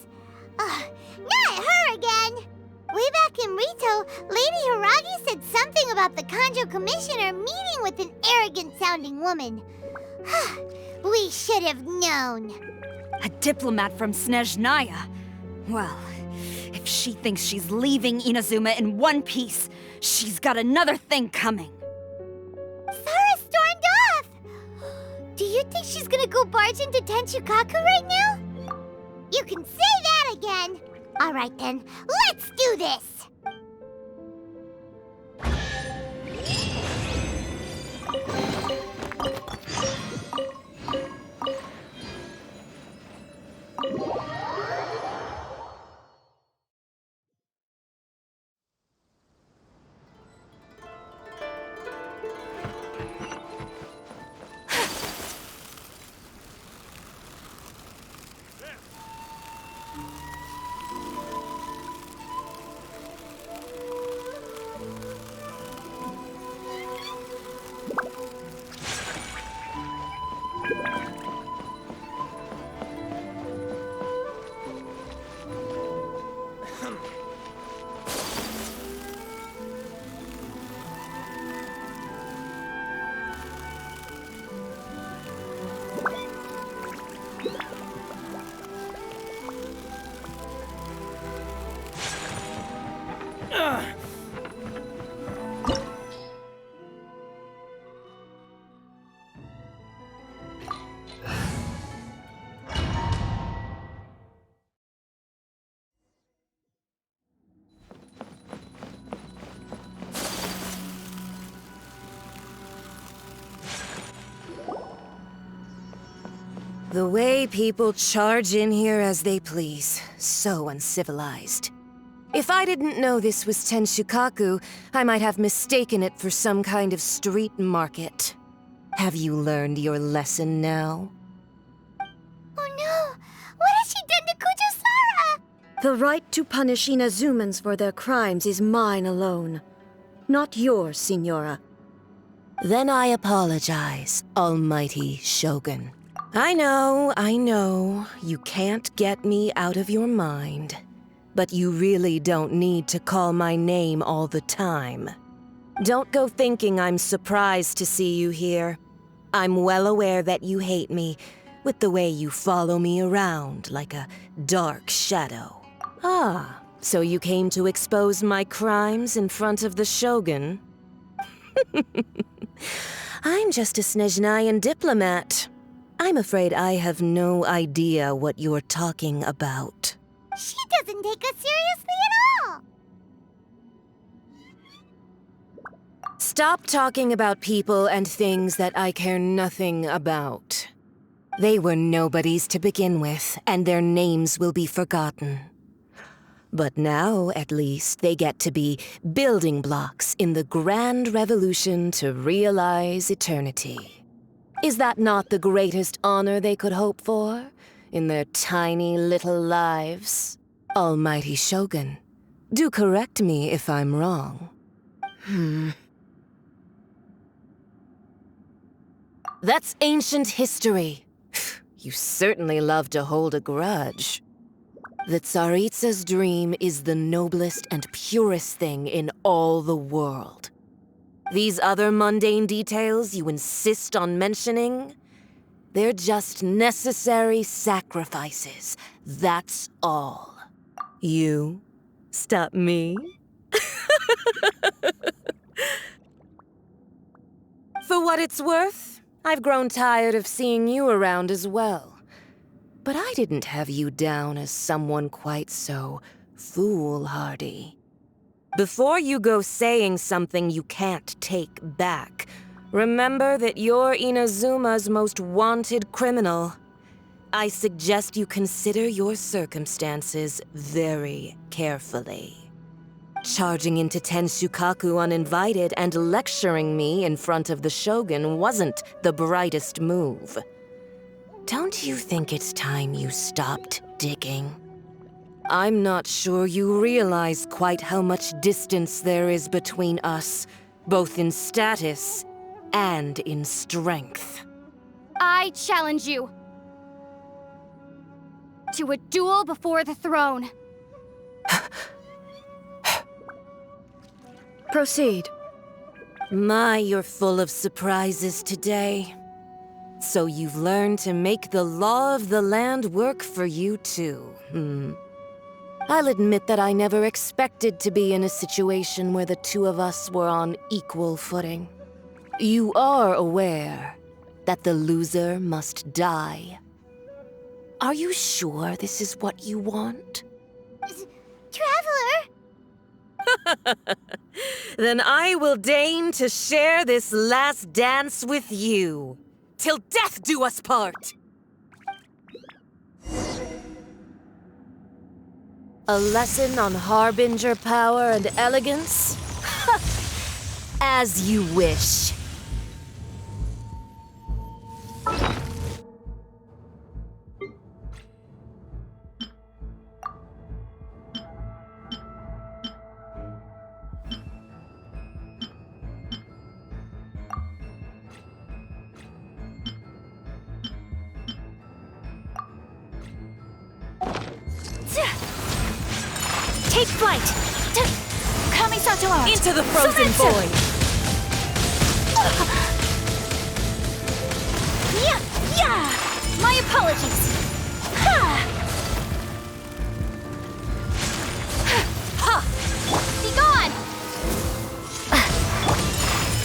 Not her again! Way back in Rito, Lady Hiragi said something about the Kanjo Commissioner meeting with an arrogant-sounding woman. We should have known. A diplomat from Snezhnaya? Well, if she thinks she's leaving Inazuma in one piece, she's got another thing coming. Sara stormed off! Do you think she's gonna go barge into Tenshukaku right now? You can say that again! Alright then, let's do this! The way people charge in here as they please. So uncivilized. If I didn't know this was Tenshukaku, I might have mistaken it for some kind of street market. Have you learned your lesson now? Oh no! What has she done to Kujo-Sara? The right to punish Inazumans for their crimes is mine alone. Not yours, Signora. Then I apologize, Almighty Shogun. I know, you can't get me out of your mind. But you really don't need to call my name all the time. Don't go thinking I'm surprised to see you here. I'm well aware that you hate me, with the way you follow me around like a dark shadow. Ah, so you came to expose my crimes in front of the Shogun? I'm just a Snezhnayan diplomat. I'm afraid I have no idea what you're talking about. She doesn't take us seriously at all! Stop talking about people and things that I care nothing about. They were nobodies to begin with, and their names will be forgotten. But now, at least, they get to be building blocks in the grand revolution to realize eternity. Is that not the greatest honor they could hope for in their tiny little lives? Almighty Shogun, do correct me if I'm wrong. That's ancient history. You certainly love to hold a grudge. The Tsaritsa's dream is the noblest and purest thing in all the world. These other mundane details you insist on mentioning, They're just necessary sacrifices. That's all. You stop me? For what it's worth, I've grown tired of seeing you around as well. But I didn't have you down as someone quite so foolhardy. Before you go saying something you can't take back, remember that you're Inazuma's most wanted criminal. I suggest you consider your circumstances very carefully. Charging into Tenshukaku uninvited and lecturing me in front of the Shogun wasn't the brightest move. Don't you think it's time you stopped digging? I'm not sure you realize quite how much distance there is between us, both in status and in strength. I challenge you to a duel before the throne. Proceed. My, you're full of surprises today. So you've learned to make the law of the land work for you too, I'll admit that I never expected to be in a situation where the two of us were on equal footing. You are aware that the loser must die. Are you sure this is what you want? Traveler! Then I will deign to share this last dance with you. Till death do us part! A lesson on Harbinger power and elegance? As you wish. Take flight! Kamisato out! Into the frozen void! Yeah! My apologies! Be gone!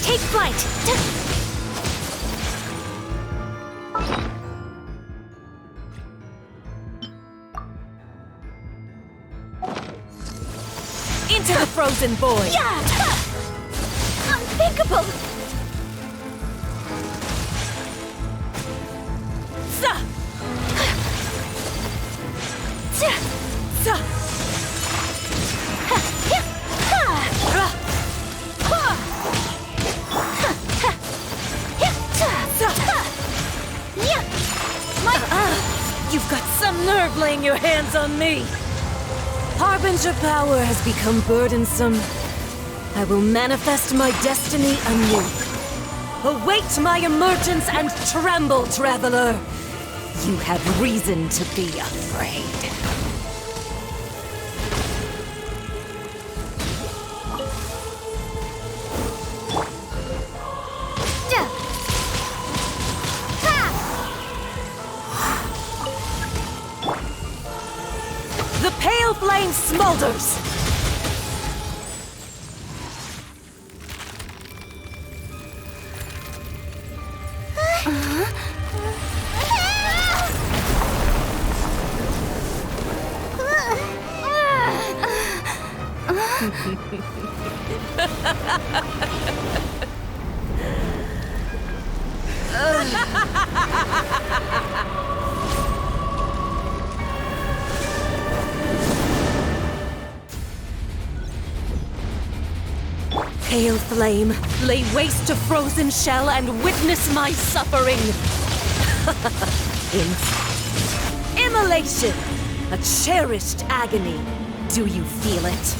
Take flight! Into the frozen void! Yeah! Unthinkable! You've got some nerve laying your hands on me! Harbinger power has become burdensome. I will manifest my destiny anew. Await my emergence and tremble, traveler! You have reason to be afraid. The pale flame smolders! Pale flame, lay waste to frozen shell and witness my suffering. Immolation, a cherished agony. Do you feel it?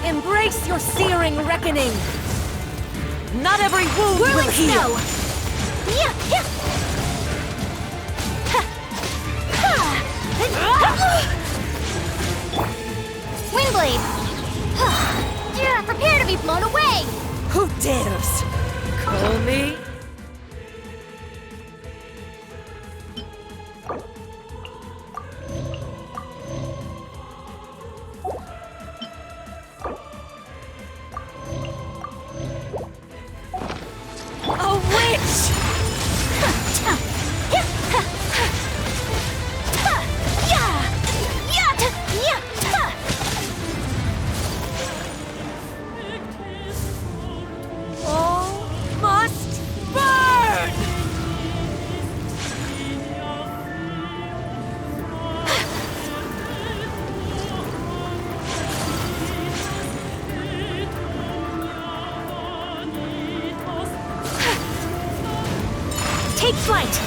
Embrace your searing reckoning. Not every wound will heal. Windblade! Yeah, prepare to be blown away! Who dares? Call me? A witch! All must burn! Take flight!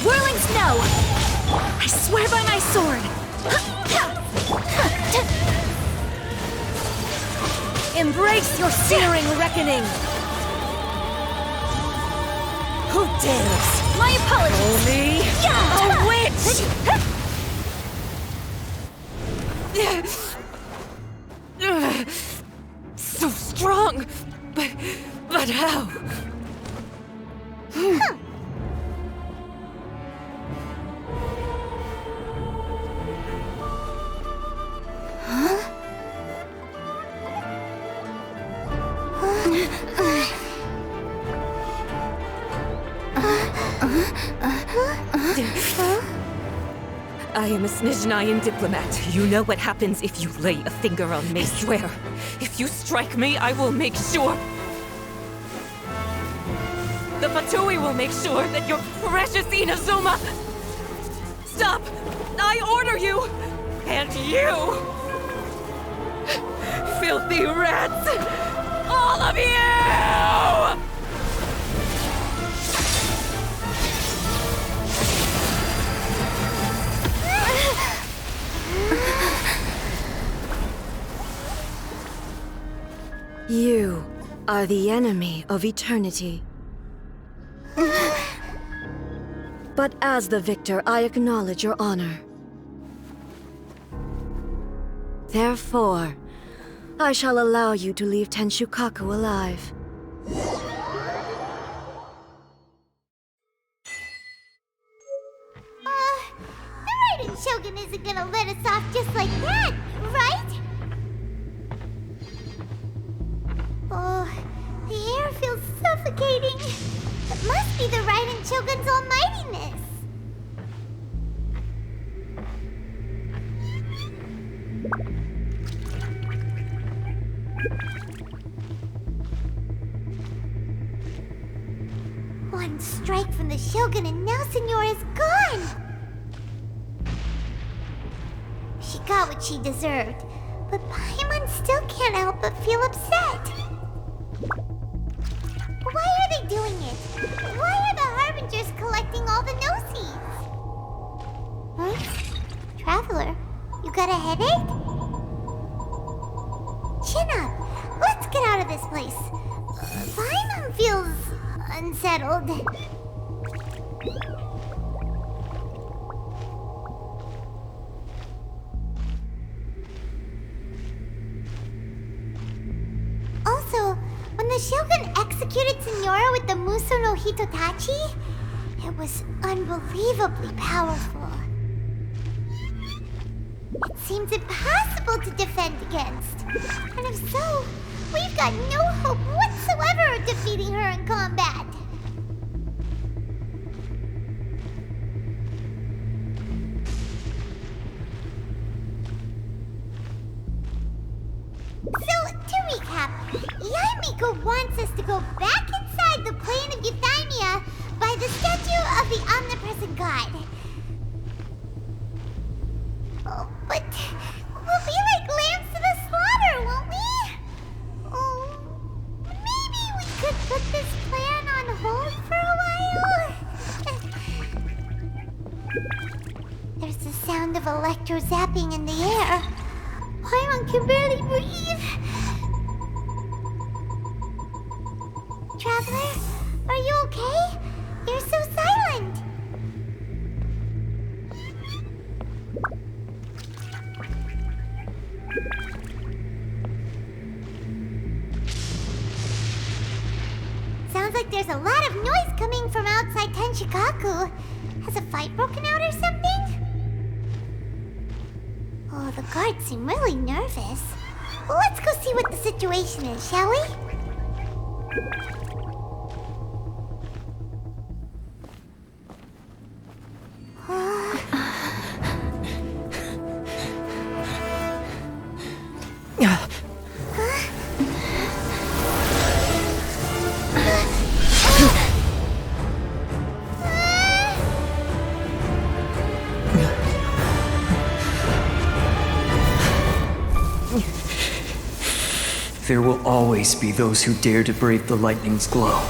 Whirling snow! I swear by my sword! Embrace your searing reckoning! Who dares? My apologies! Call me a witch! So strong, but how? I am a Snezhnayan diplomat. You know what happens if you lay a finger on me. Swear, if you strike me, I will make sure. The Fatui will make sure that your precious Inazuma. Stop! I order you! And you! Filthy rats! All of you! You are the enemy of eternity. But as the victor, I acknowledge your honor. Therefore, I shall allow you to leave Tenshukaku alive. The Raiden Shogun isn't gonna let us off just like that, right? Oh, the air feels suffocating. It must be the Raiden Shogun's almightiness. One strike from the Shogun and now Senyora's gone! She got what she deserved, but Paimon still can't help but feel upset. Why are they doing it? Why are the Harbingers collecting all the no-seeds? Huh? Traveler, you got a headache? Chin up! Let's get out of this place. Paimon feels unsettled. Also, when the Shogun executed Senyora with the Muso no Hitotachi, it was unbelievably powerful. It seems impossible to defend against. And if so, we've got no hope whatsoever of defeating her in combat. So, to recap, Yaemiko wants us to go back inside the plane of Euthymia by the statue of the omnipresent god. put this plan on hold for a while? There's the sound of electro zapping in the air. Paimon can barely breathe. Traveler, are you okay? You're so silent. Sounds like there's a lot of noise coming from outside Tenshikaku. Has a fight broken out or something? Oh, the guards seem really nervous. Well, let's go see what the situation is, shall we? There will always be those who dare to brave the lightning's glow.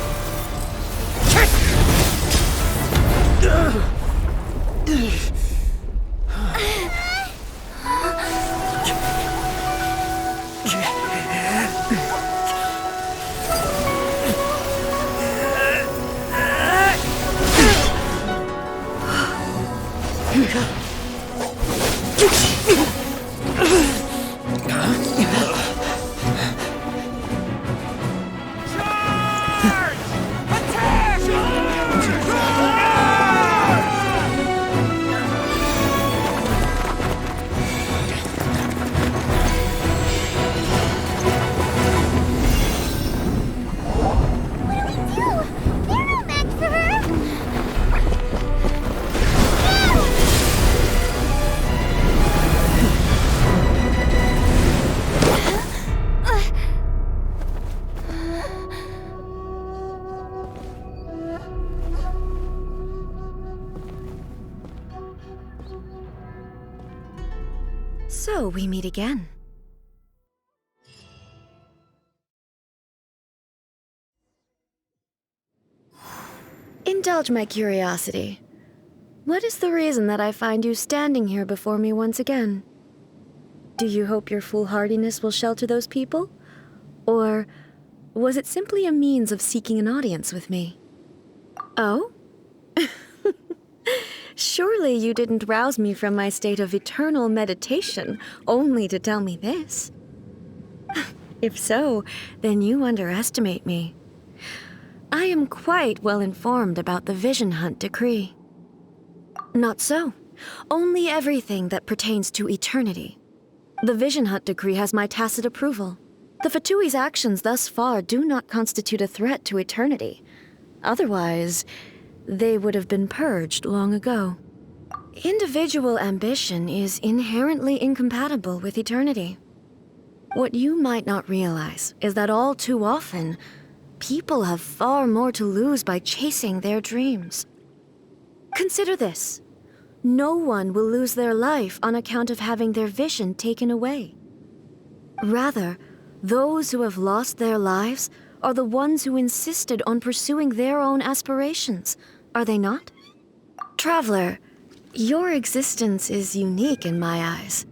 So we meet again. Indulge my curiosity. What is the reason that I find you standing here before me once again? Do you hope your foolhardiness will shelter those people? Or was it simply a means of seeking an audience with me? Oh? Surely you didn't rouse me from my state of eternal meditation only to tell me this. If so, then you underestimate me. I am quite well informed about the Vision Hunt decree. Not so. Only everything that pertains to eternity. The Vision Hunt decree has my tacit approval. The Fatui's actions thus far do not constitute a threat to eternity. Otherwise, they would have been purged long ago. Individual ambition is inherently incompatible with eternity. What you might not realize is that all too often, people have far more to lose by chasing their dreams. Consider this. No one will lose their life on account of having their vision taken away. Rather, those who have lost their lives are the ones who insisted on pursuing their own aspirations, are they not? Traveler, your existence is unique in my eyes.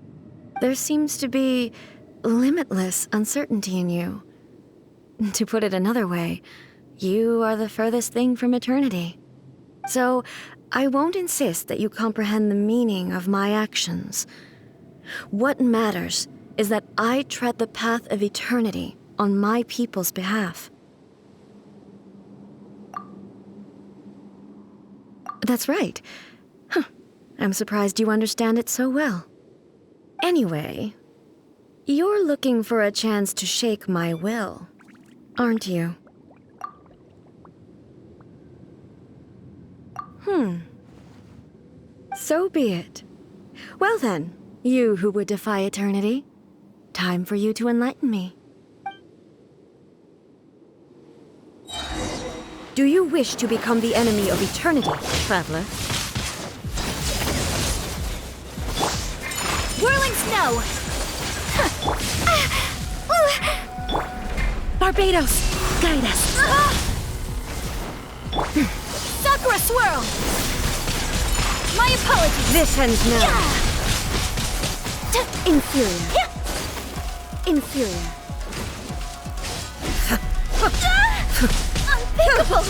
There seems to be limitless uncertainty in you. To put it another way, you are the furthest thing from eternity. So, I won't insist that you comprehend the meaning of my actions. What matters is that I tread the path of eternity on my people's behalf. That's right. Huh. I'm surprised you understand it so well. Anyway, you're looking for a chance to shake my will, aren't you? So be it. Well then, you who would defy eternity, time for you to enlighten me. Do you wish to become the enemy of eternity, traveler? Whirling snow! Barbados, guide us. swirl! My apologies! This ends now. Inferior. Inferior. Unthinkable!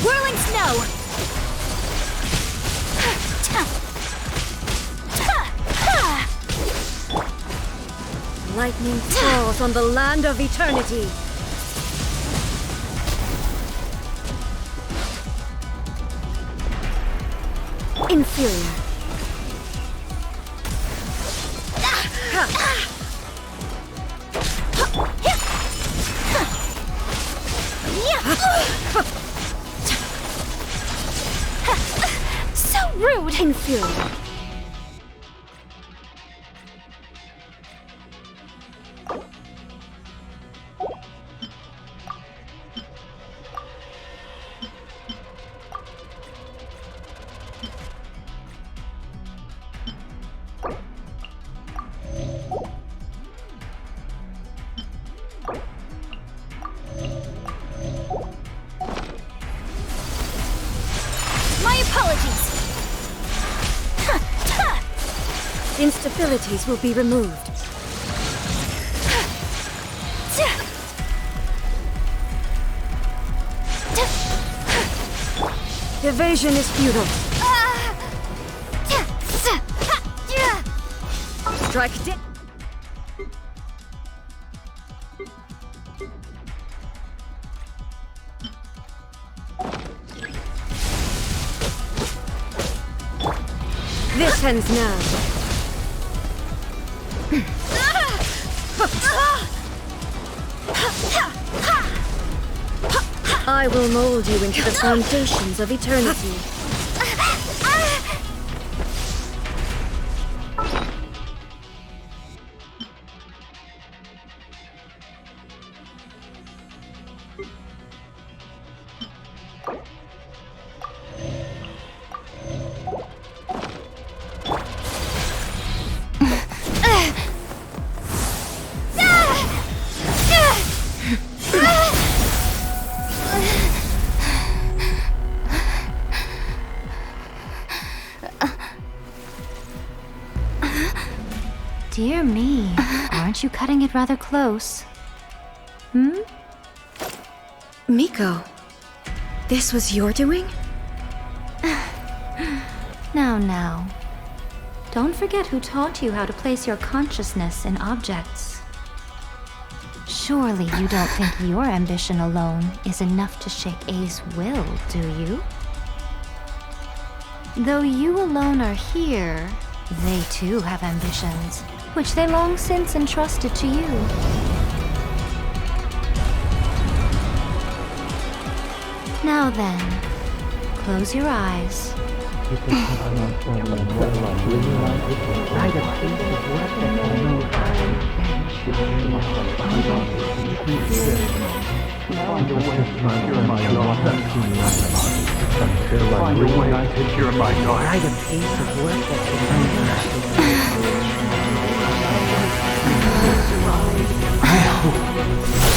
Whirling snow! Lightning falls on the land of eternity. Inferior. So rude! Inferior. My apologies! Instabilities will be removed. Evasion is futile. Strike dead. This ends now. I will mold you into the foundations of eternity. Dear me, aren't you cutting it rather close? Miko, this was your doing? Now. Don't forget who taught you how to place your consciousness in objects. Surely you don't think your ambition alone is enough to shake A's will, do you? Though you alone are here, they too have ambitions, which they long since entrusted to you. Now then, close your eyes.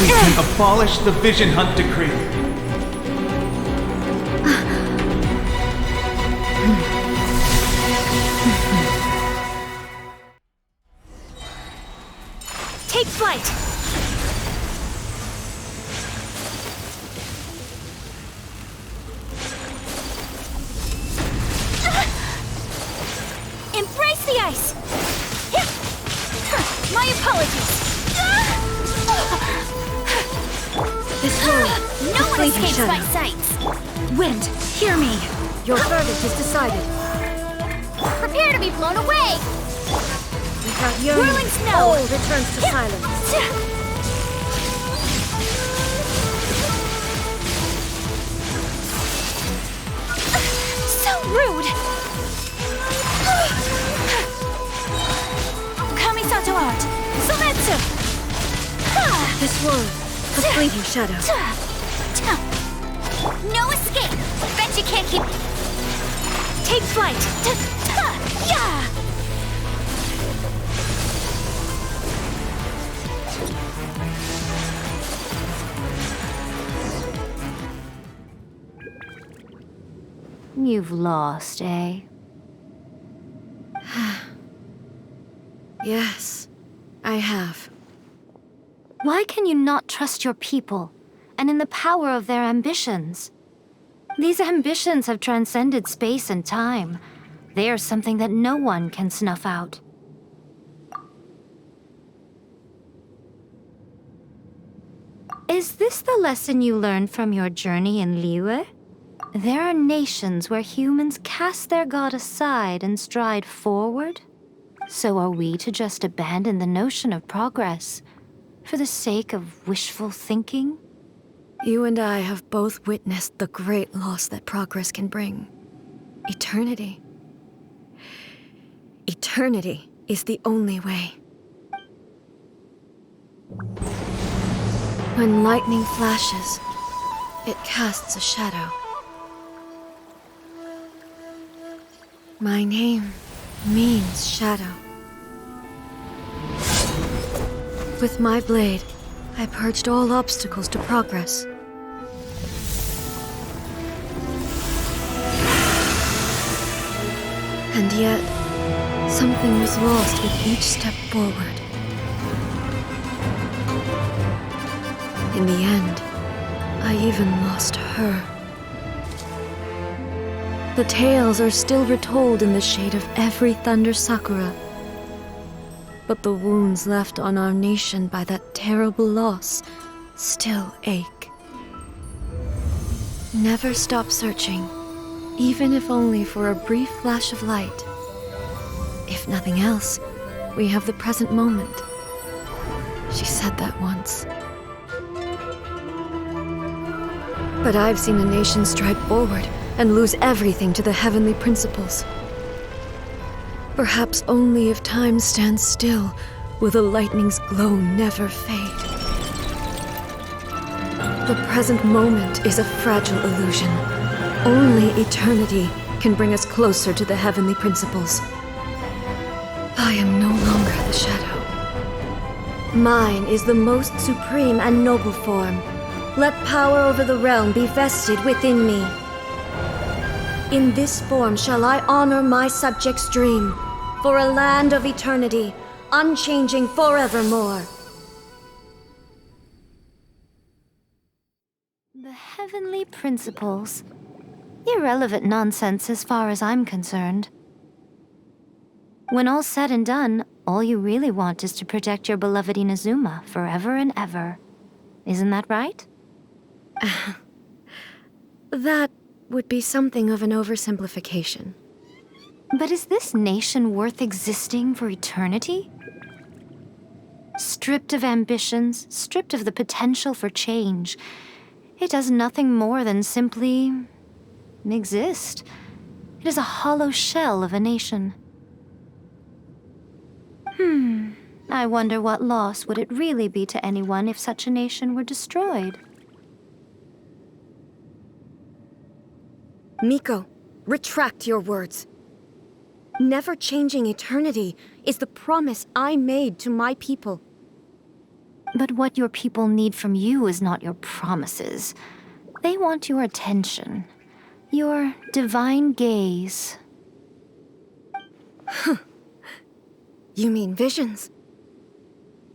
We can abolish the Vision Hunt Decree. Take flight! Embrace the ice! My apologies! This world, No one escapes shadow. my sights! Wind, hear me! Your verdict is decided. Prepare to be blown away! Without you, Whirling snow! all returns to silence. So rude! Kamisato art! Sometsu! This world, a fleeting shadow. No escape! Bet you can't keep... Take flight! Yeah! You've lost, eh? Yes, I have. Why can you not trust your people, and in the power of their ambitions? These ambitions have transcended space and time. They are something that no one can snuff out. Is this the lesson you learned from your journey in Liyue? There are nations where humans cast their god aside and stride forward. So are we to just abandon the notion of progress for the sake of wishful thinking? You and I have both witnessed the great loss that progress can bring. Eternity. Eternity is the only way. When lightning flashes, it casts a shadow. My name means shadow. With my blade, I purged all obstacles to progress. And yet, something was lost with each step forward. In the end, I even lost her. The tales are still retold in the shade of every Thunder Sakura. But the wounds left on our nation by that terrible loss still ache. Never stop searching, even if only for a brief flash of light. If nothing else, we have the present moment. She said that once. But I've seen a nation stride forward and lose everything to the heavenly principles. Perhaps only if time stands still will the lightning's glow never fade. The present moment is a fragile illusion. Only eternity can bring us closer to the heavenly principles. I am no longer the shadow. Mine is the most supreme and noble form. Let power over the realm be vested within me. In this form shall I honor my subjects' dream, for a land of eternity, unchanging forevermore. The heavenly principles. Irrelevant nonsense as far as I'm concerned. When all's said and done, all you really want is to protect your beloved Inazuma forever and ever. Isn't that right? That would be something of an oversimplification. But is this nation worth existing for eternity? Stripped of ambitions, stripped of the potential for change, it does nothing more than simply exist. It is a hollow shell of a nation. I wonder what loss would it really be to anyone if such a nation were destroyed? Miko, retract your words. Never changing eternity is the promise I made to my people. But what your people need from you is not your promises. They want your attention. Your divine gaze. You mean visions?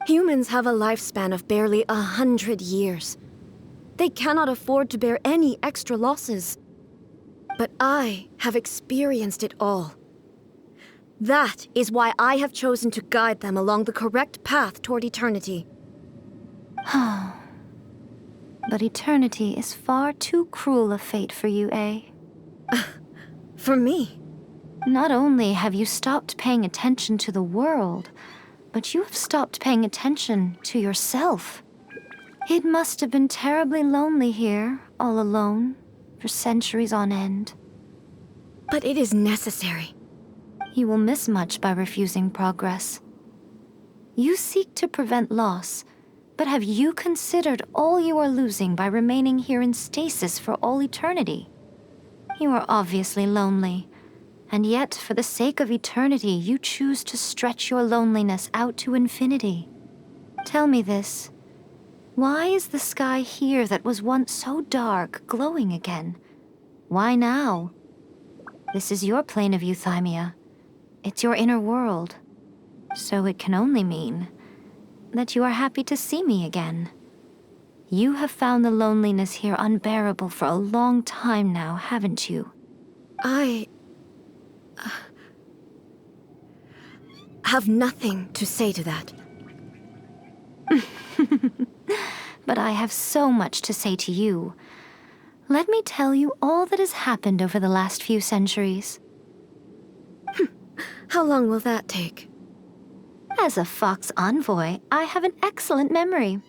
Humans have a lifespan of barely 100 years. They cannot afford to bear any extra losses. But I have experienced it all. That is why I have chosen to guide them along the correct path toward eternity. But eternity is far too cruel a fate for you, eh? For me? Not only have you stopped paying attention to the world, but you have stopped paying attention to yourself. It must have been terribly lonely here, all alone, for centuries on end. But it is necessary. You will miss much by refusing progress. You seek to prevent loss, but have you considered all you are losing by remaining here in stasis for all eternity? You are obviously lonely, and yet for the sake of eternity you choose to stretch your loneliness out to infinity. Tell me this. Why is the sky here that was once so dark glowing again? Why now? This is your plane of euthymia. It's your inner world. So it can only mean that you are happy to see me again. You have found the loneliness here unbearable for a long time now, haven't you? I have nothing to say to that. But I have so much to say to you. Let me tell you all that has happened over the last few centuries. How long will that take? As a Fox envoy, I have an excellent memory.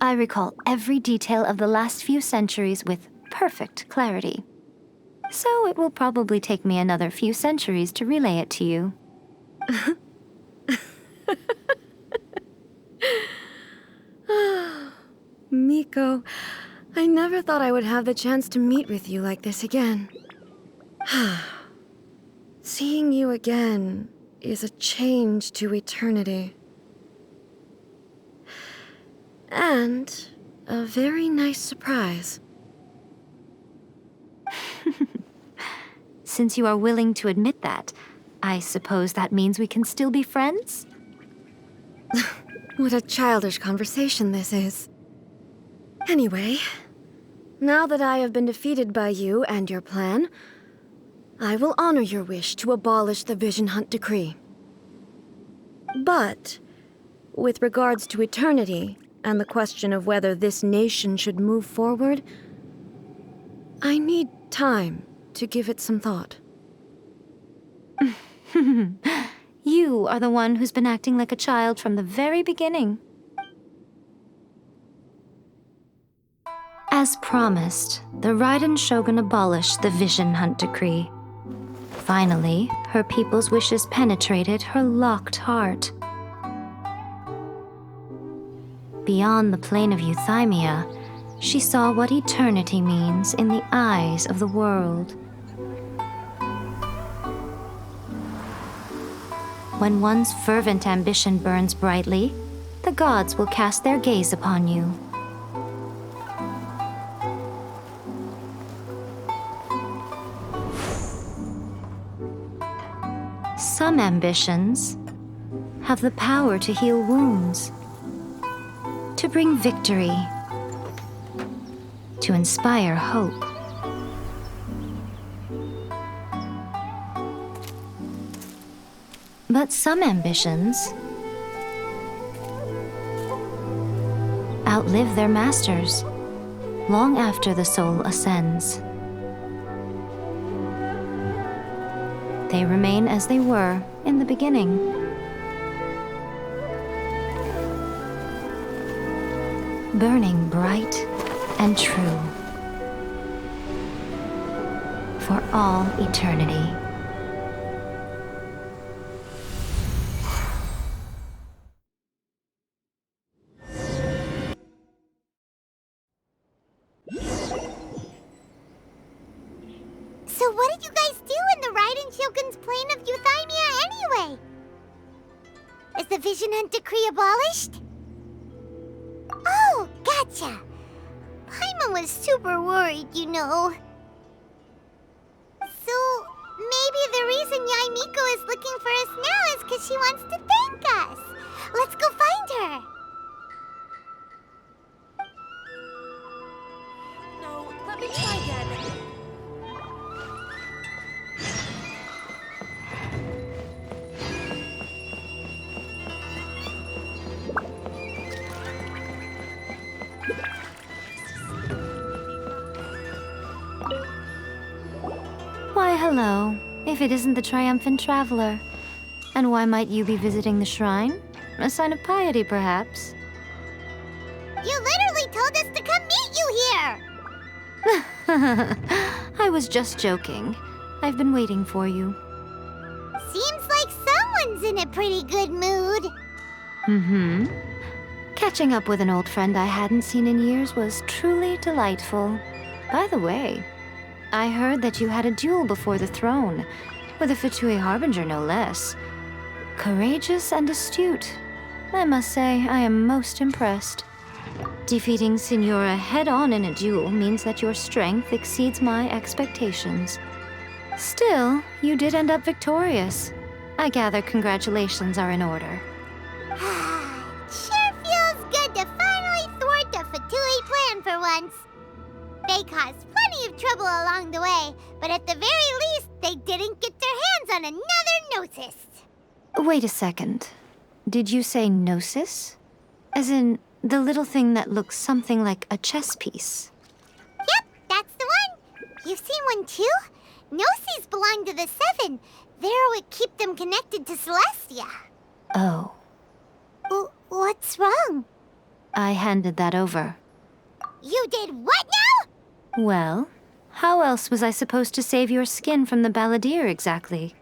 I recall every detail of the last few centuries with perfect clarity. So it will probably take me another few centuries to relay it to you. Miko, I never thought I would have the chance to meet with you like this again. Seeing you again is a change to eternity. And a very nice surprise. Since you are willing to admit that, I suppose that means we can still be friends? What a childish conversation this is. Anyway, now that I have been defeated by you and your plan, I will honor your wish to abolish the Vision Hunt Decree. But, with regards to eternity and the question of whether this nation should move forward, I need time to give it some thought. You are the one who's been acting like a child from the very beginning. As promised, the Raiden Shogun abolished the Vision Hunt Decree. Finally, her people's wishes penetrated her locked heart. Beyond the plane of euthymia, she saw what eternity means in the eyes of the world. When one's fervent ambition burns brightly, the gods will cast their gaze upon you. Some ambitions have the power to heal wounds, to bring victory, to inspire hope. But some ambitions outlive their masters long after the soul ascends. They remain as they were in the beginning. Burning bright and true for all eternity. So what did you guys do in the Raiden Shogun's plane of euthymia anyway? Is the Vision Hunt Decree abolished? Oh, gotcha. Paimon was super worried, you know. So, maybe the reason Yaimiko is looking for us now is because she wants to thank us. Let's go find her. No, let me try again. Why, hello. If it isn't the triumphant traveler. And why might you be visiting the shrine? A sign of piety, perhaps? You literally told us to come meet you here! I was just joking. I've been waiting for you. Seems like someone's in a pretty good mood. Mm-hmm. Catching up with an old friend I hadn't seen in years was truly delightful. By the way, I heard that you had a duel before the throne, with a Fatui Harbinger no less. Courageous and astute. I must say, I am most impressed. Defeating Signora head-on in a duel means that your strength exceeds my expectations. Still, you did end up victorious. I gather congratulations are in order. Sure feels good to finally thwart the Fatui plan for once. They caused plenty of trouble along the way, but at the very least, they didn't get their hands on another Gnosis. Wait a second. Did you say Gnosis? As in, the little thing that looks something like a chess piece? Yep, that's the one. You've seen one too? Gnosis belong to the Seven. They're what keep them connected to Celestia. Oh. What's wrong? I handed that over. You did what now? Well, how else was I supposed to save your skin from the Balladeer exactly?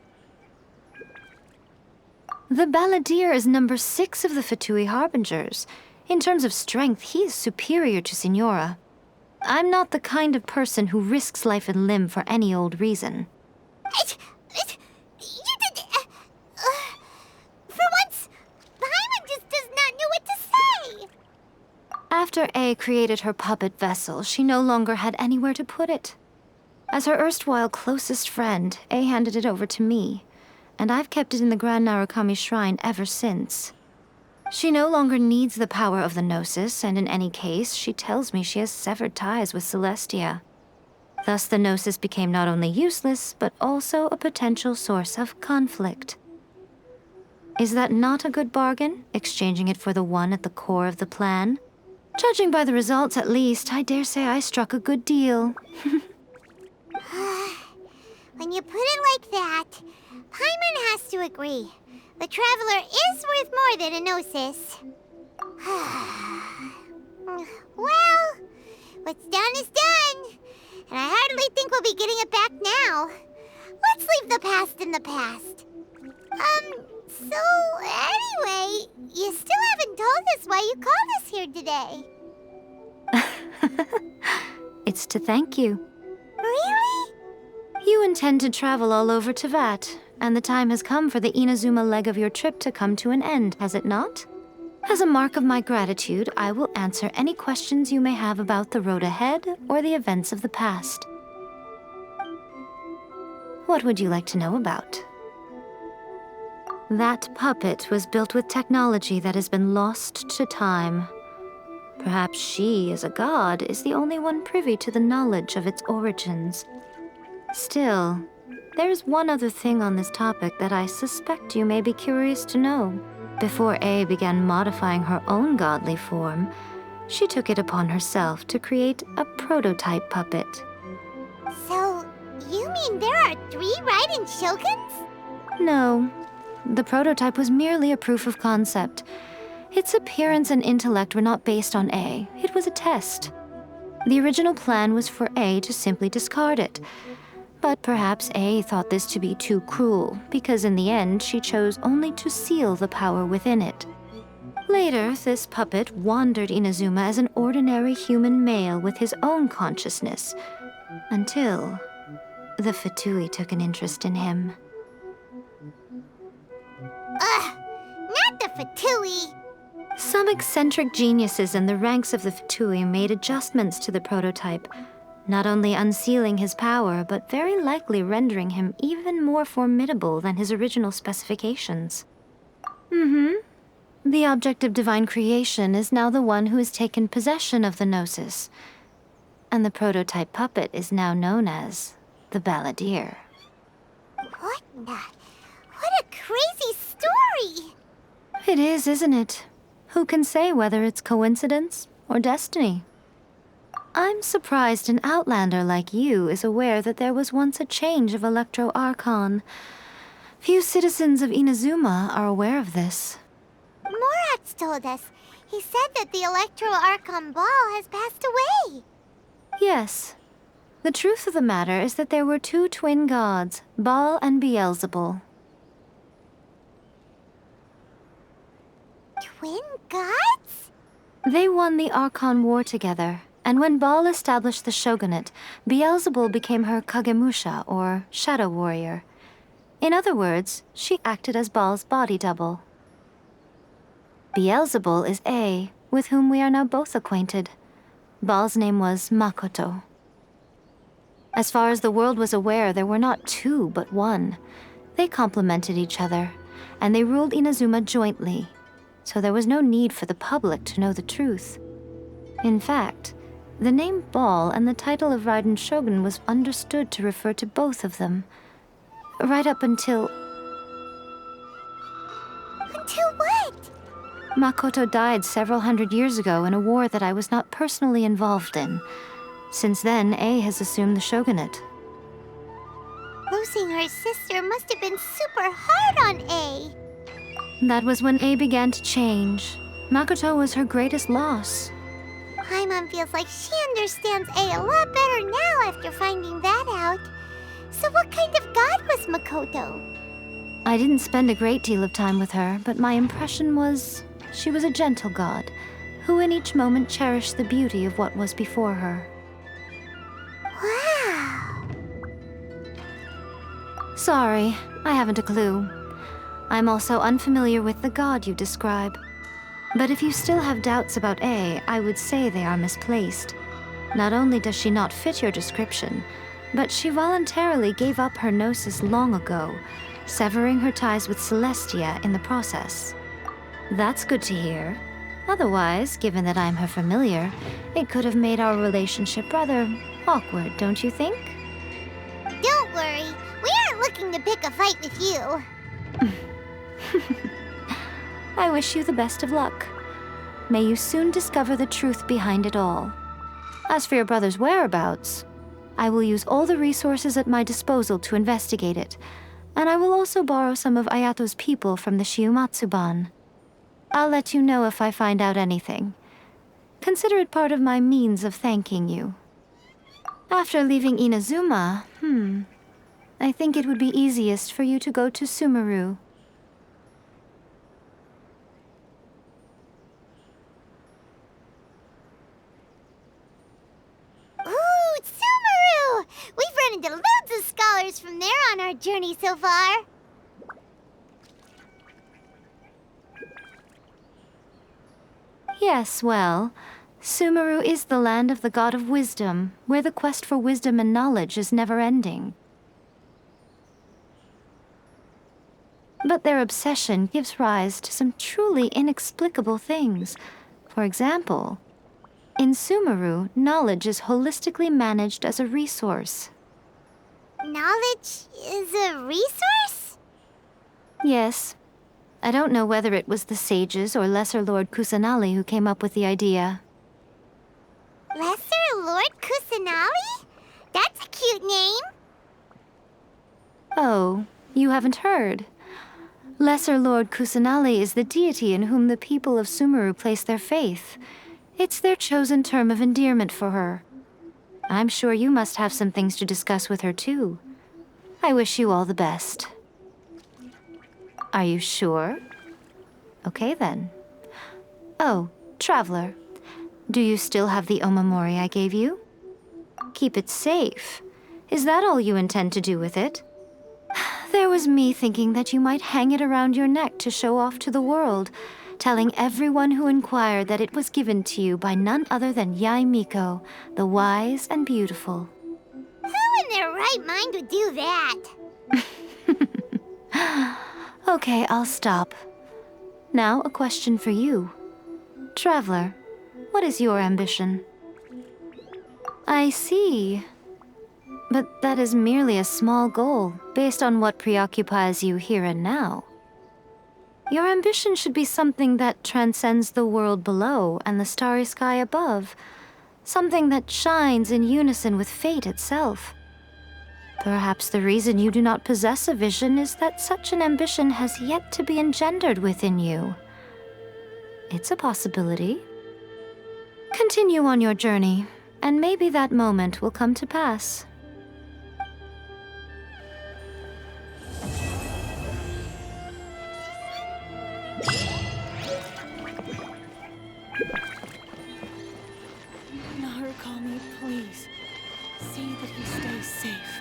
The Balladeer is number 6 of the Fatui Harbingers. In terms of strength, he is superior to Signora. I'm not the kind of person who risks life and limb for any old reason. You did... for once, Paimon just does not know what to say. After A created her puppet vessel, she no longer had anywhere to put it. As her erstwhile closest friend, A handed it over to me, and I've kept it in the Grand Narukami Shrine ever since. She no longer needs the power of the Gnosis, and in any case, she tells me she has severed ties with Celestia. Thus the Gnosis became not only useless, but also a potential source of conflict. Is that not a good bargain, exchanging it for the one at the core of the plan? Judging by the results, at least, I dare say I struck a good deal. When you put it like that, Paimon has to agree. The Traveler is worth more than a Gnosis. Well, what's done is done. And I hardly think we'll be getting it back now. Let's leave the past in the past. So anyway, you still haven't told us why you called us here today. It's to thank you. Really? You intend to travel all over Teyvat, and the time has come for the Inazuma leg of your trip to come to an end, has it not? As a mark of my gratitude, I will answer any questions you may have about the road ahead or the events of the past. What would you like to know about? That puppet was built with technology that has been lost to time. Perhaps she, as a god, is the only one privy to the knowledge of its origins. Still, there's one other thing on this topic that I suspect you may be curious to know. Before A began modifying her own godly form, she took it upon herself to create a prototype puppet. So, you mean there are 3 Raiden Shoguns? No. The prototype was merely a proof of concept. Its appearance and intellect were not based on A. It was a test. The original plan was for A to simply discard it. But perhaps A thought this to be too cruel, because in the end she chose only to seal the power within it. Later, this puppet wandered Inazuma as an ordinary human male with his own consciousness, until the Fatui took an interest in him. Ugh! Not the Fatui! Some eccentric geniuses in the ranks of the Fatui made adjustments to the prototype, not only unsealing his power, but very likely rendering him even more formidable than his original specifications. The object of divine creation is now the one who has taken possession of the Gnosis, and the prototype puppet is now known as the Balladeer. What a crazy story! It is, isn't it? Who can say whether it's coincidence or destiny? I'm surprised an outlander like you is aware that there was once a change of Electro Archon. Few citizens of Inazuma are aware of this. Morat's told us. He said that the Electro Archon Ball has passed away. Yes. The truth of the matter is that there were 2 twin gods, Baal and Beelzebul. Twin gods? They won the Archon War together, and when Baal established the shogunate, Beelzebul became her Kagemusha, or shadow warrior. In other words, she acted as Baal's body double. Beelzebul is A, with whom we are now both acquainted. Baal's name was Makoto. As far as the world was aware, there were not two, but one. They complemented each other, and they ruled Inazuma jointly, so there was no need for the public to know the truth. In fact, the name Ball and the title of Raiden Shogun was understood to refer to both of them. Right up until... Until what? Makoto died several hundred years ago in a war that I was not personally involved in. Since then, A has assumed the shogunate. Losing her sister must have been super hard on A. That was when A began to change. Makoto was her greatest loss. Paimon feels like she understands A a lot better now after finding that out. So what kind of god was Makoto? I didn't spend a great deal of time with her, but my impression was she was a gentle god, who in each moment cherished the beauty of what was before her. Wow. Sorry, I haven't a clue. I'm also unfamiliar with the god you describe. But if you still have doubts about A, I would say they are misplaced. Not only does she not fit your description, but she voluntarily gave up her gnosis long ago, severing her ties with Celestia in the process. That's good to hear. Otherwise, given that I'm her familiar, it could have made our relationship rather awkward, don't you think? Don't worry, we aren't looking to pick a fight with you. I wish you the best of luck. May you soon discover the truth behind it all. As for your brother's whereabouts, I will use all the resources at my disposal to investigate it, and I will also borrow some of Ayato's people from the Shiumatsuban. I'll let you know if I find out anything. Consider it part of my means of thanking you. After leaving Inazuma, I think it would be easiest for you to go to Sumeru. Ooh, Sumeru! We've run into loads of scholars from there on our journey so far. Yes, well, Sumeru is the land of the god of wisdom, where the quest for wisdom and knowledge is never-ending. But their obsession gives rise to some truly inexplicable things. For example, in Sumeru, knowledge is holistically managed as a resource. Knowledge is a resource? Yes. I don't know whether it was the sages or Lesser Lord Kusanali who came up with the idea. Lesser Lord Kusanali? That's a cute name. Oh, you haven't heard. Lesser Lord Kusanali is the deity in whom the people of Sumeru place their faith. It's their chosen term of endearment for her. I'm sure you must have some things to discuss with her too. I wish you all the best. Are you sure? Okay then. Oh, Traveler. Do you still have the omamori I gave you? Keep it safe. Is that all you intend to do with it? There was me thinking that you might hang it around your neck to show off to the world, telling everyone who inquired that it was given to you by none other than Yae Miko, the wise and beautiful. Who in their right mind would do that? Okay, I'll stop. Now, a question for you. Traveler, what is your ambition? I see. But that is merely a small goal, based on what preoccupies you here and now. Your ambition should be something that transcends the world below and the starry sky above. Something that shines in unison with fate itself. Perhaps the reason you do not possess a vision is that such an ambition has yet to be engendered within you. It's a possibility. Continue on your journey, and maybe that moment will come to pass. Narukami, please. See that he stays safe.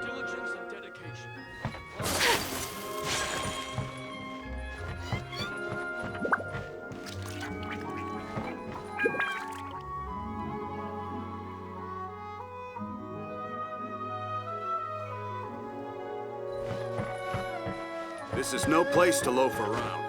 Diligence and dedication. This is no place to loaf around.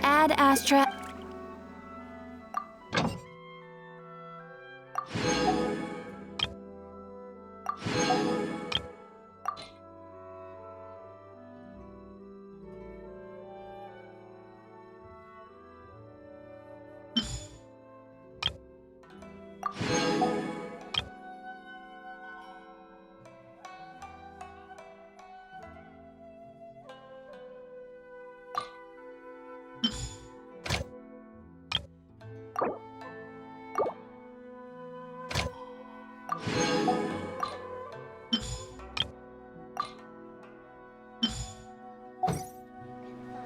Ad Astra.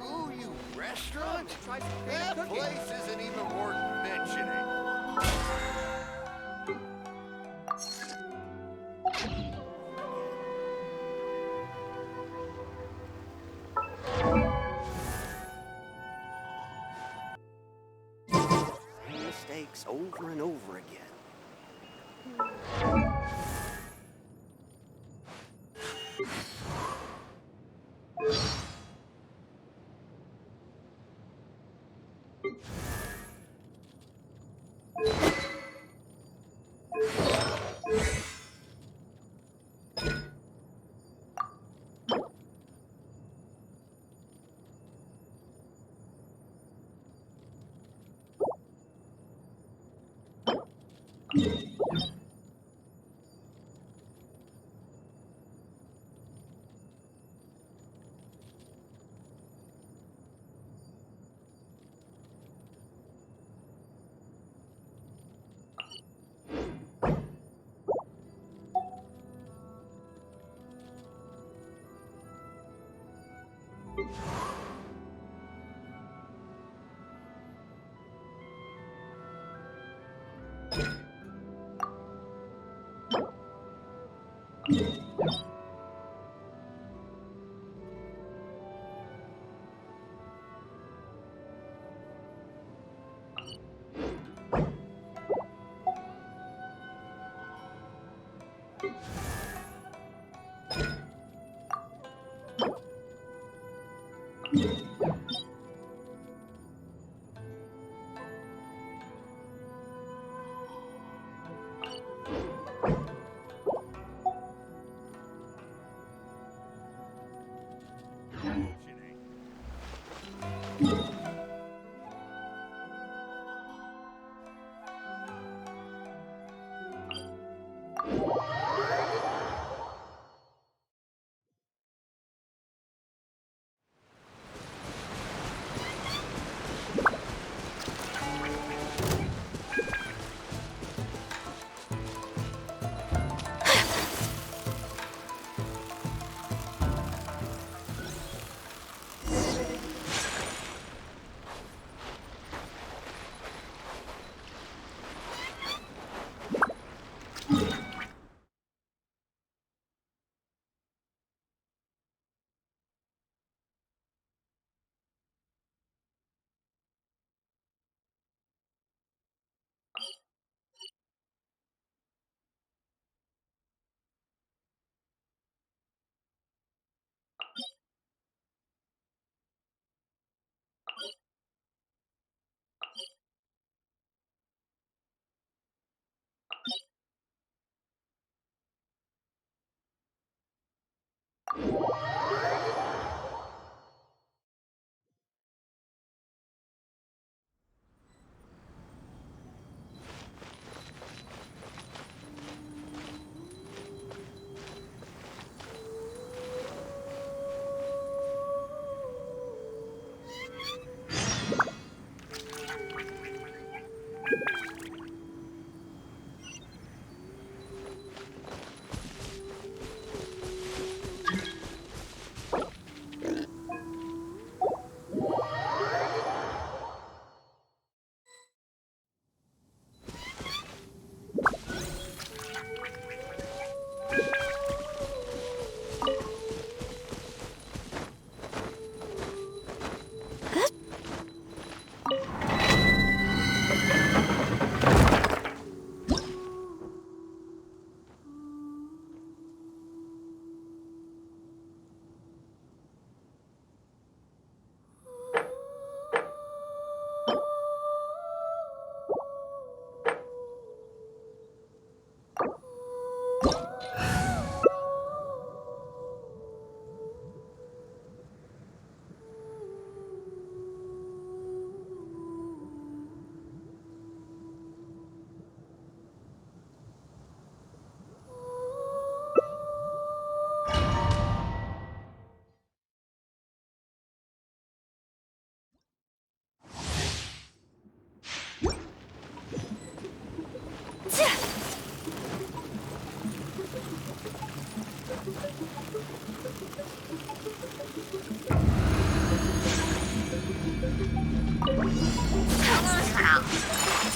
Ooh, you restaurant? That place isn't even worth mentioning. Mistakes over and over again.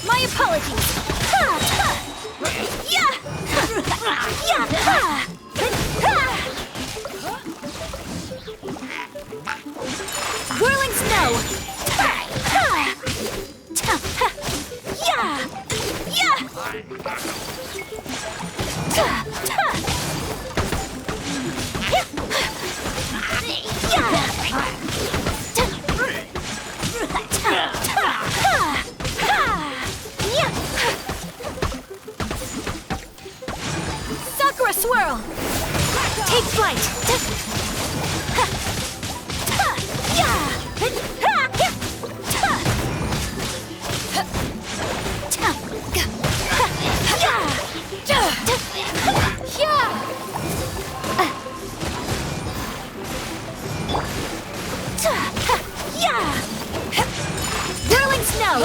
My apologies. Whirling snow. Sakura swirl. Take flight. Whirling snow.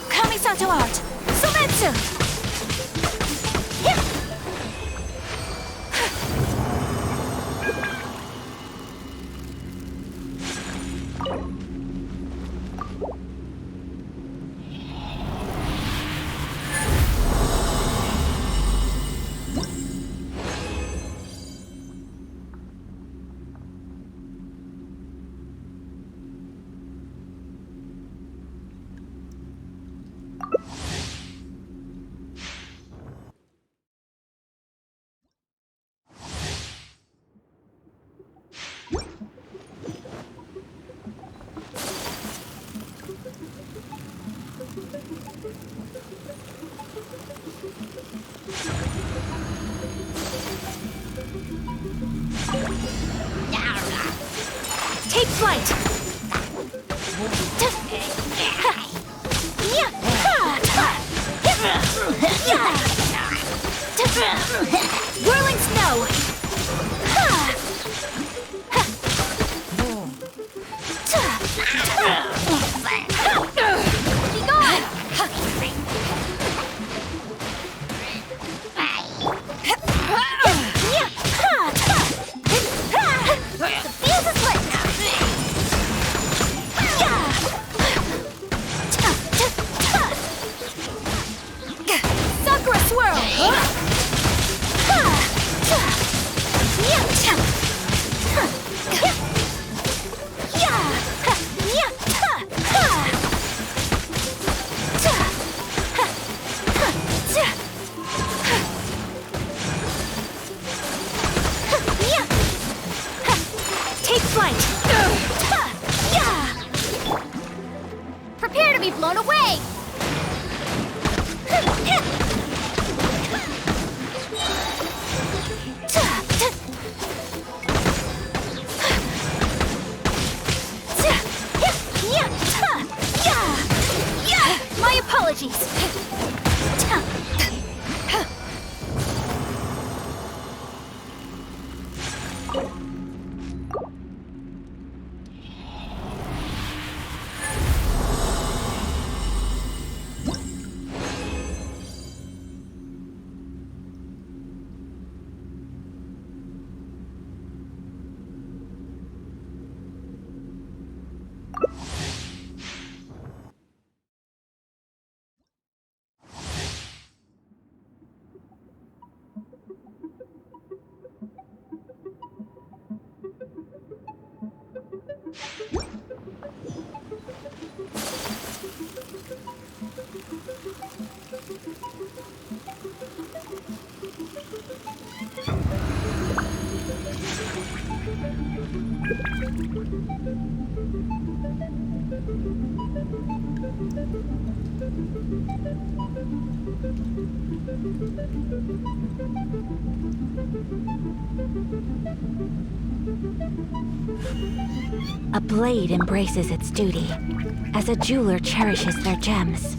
Kamisato Take flight! Whirling snow! Be gone! The fuse is lit! Sakura swirl! Take flight! Prepare to be blown away! My apologies! A blade embraces its duty, as a jeweler cherishes their gems.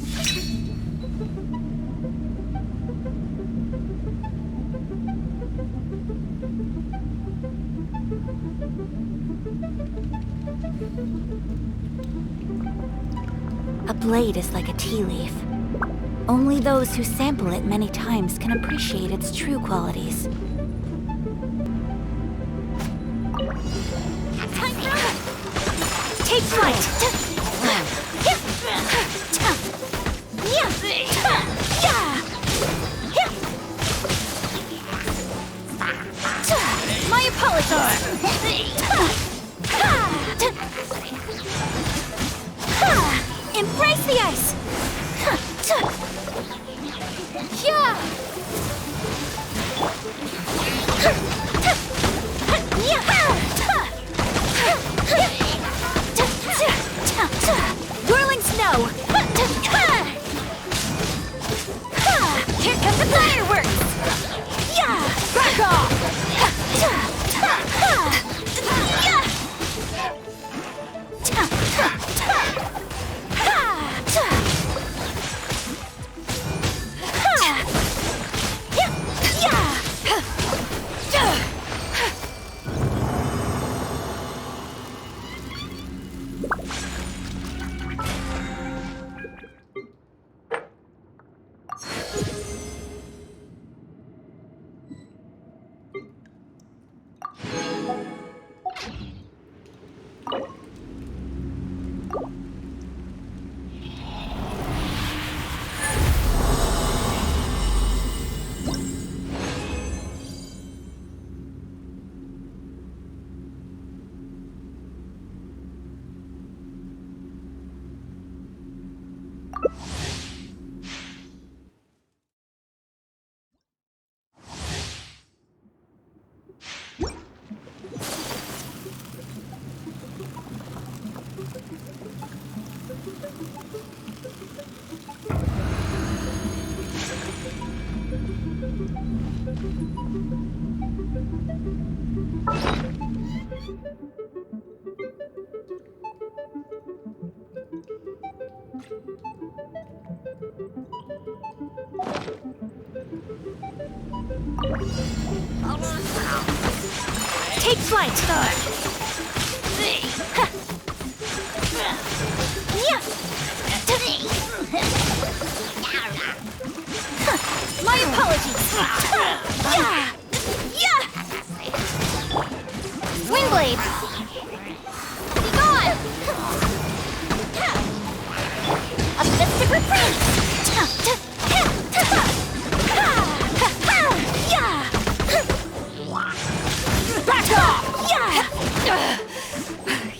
A blade is like a tea leaf. Only those who sample it many times can appreciate its true qualities. Take flight! My apologies! Embrace the ice! Whirling snow! Here comes the fireworks! Back off! Take flight! My apologies! Wingblade! Be gone! A fist of reprieve! Back off!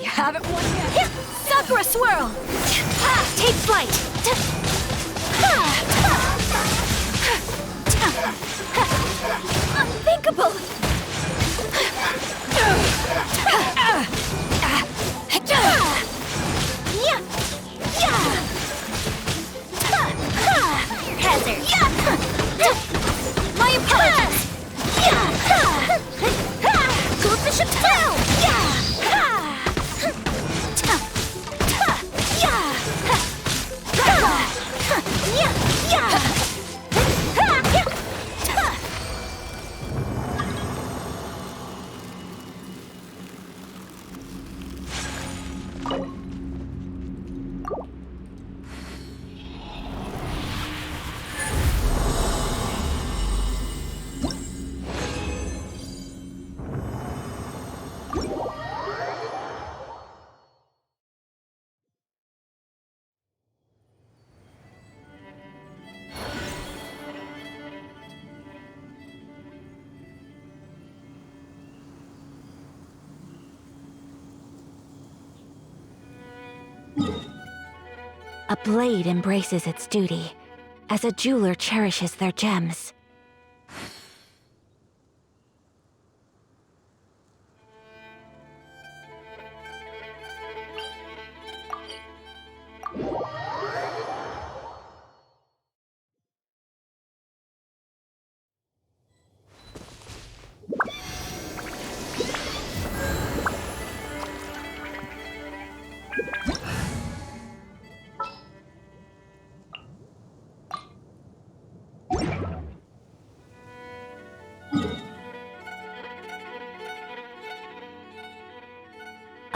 You haven't won yet. Sakura swirl! Take flight! Unthinkable! Hazard! My apologies! Goldfish of down! A blade embraces its duty, as a jeweler cherishes their gems.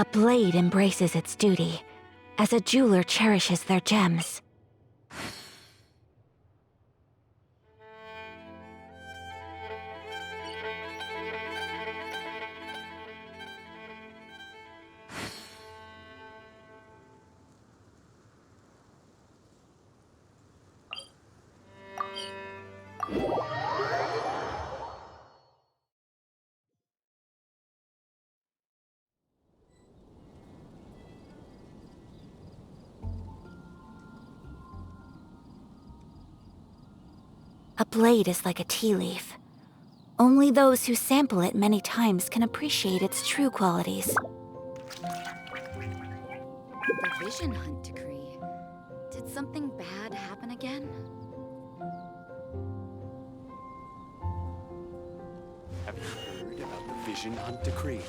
A blade embraces its duty, as a jeweler cherishes their gems. A blade is like a tea leaf. Only those who sample it many times can appreciate its true qualities. The Vision Hunt decree. Did something bad happen again? Have you heard about the Vision Hunt decree?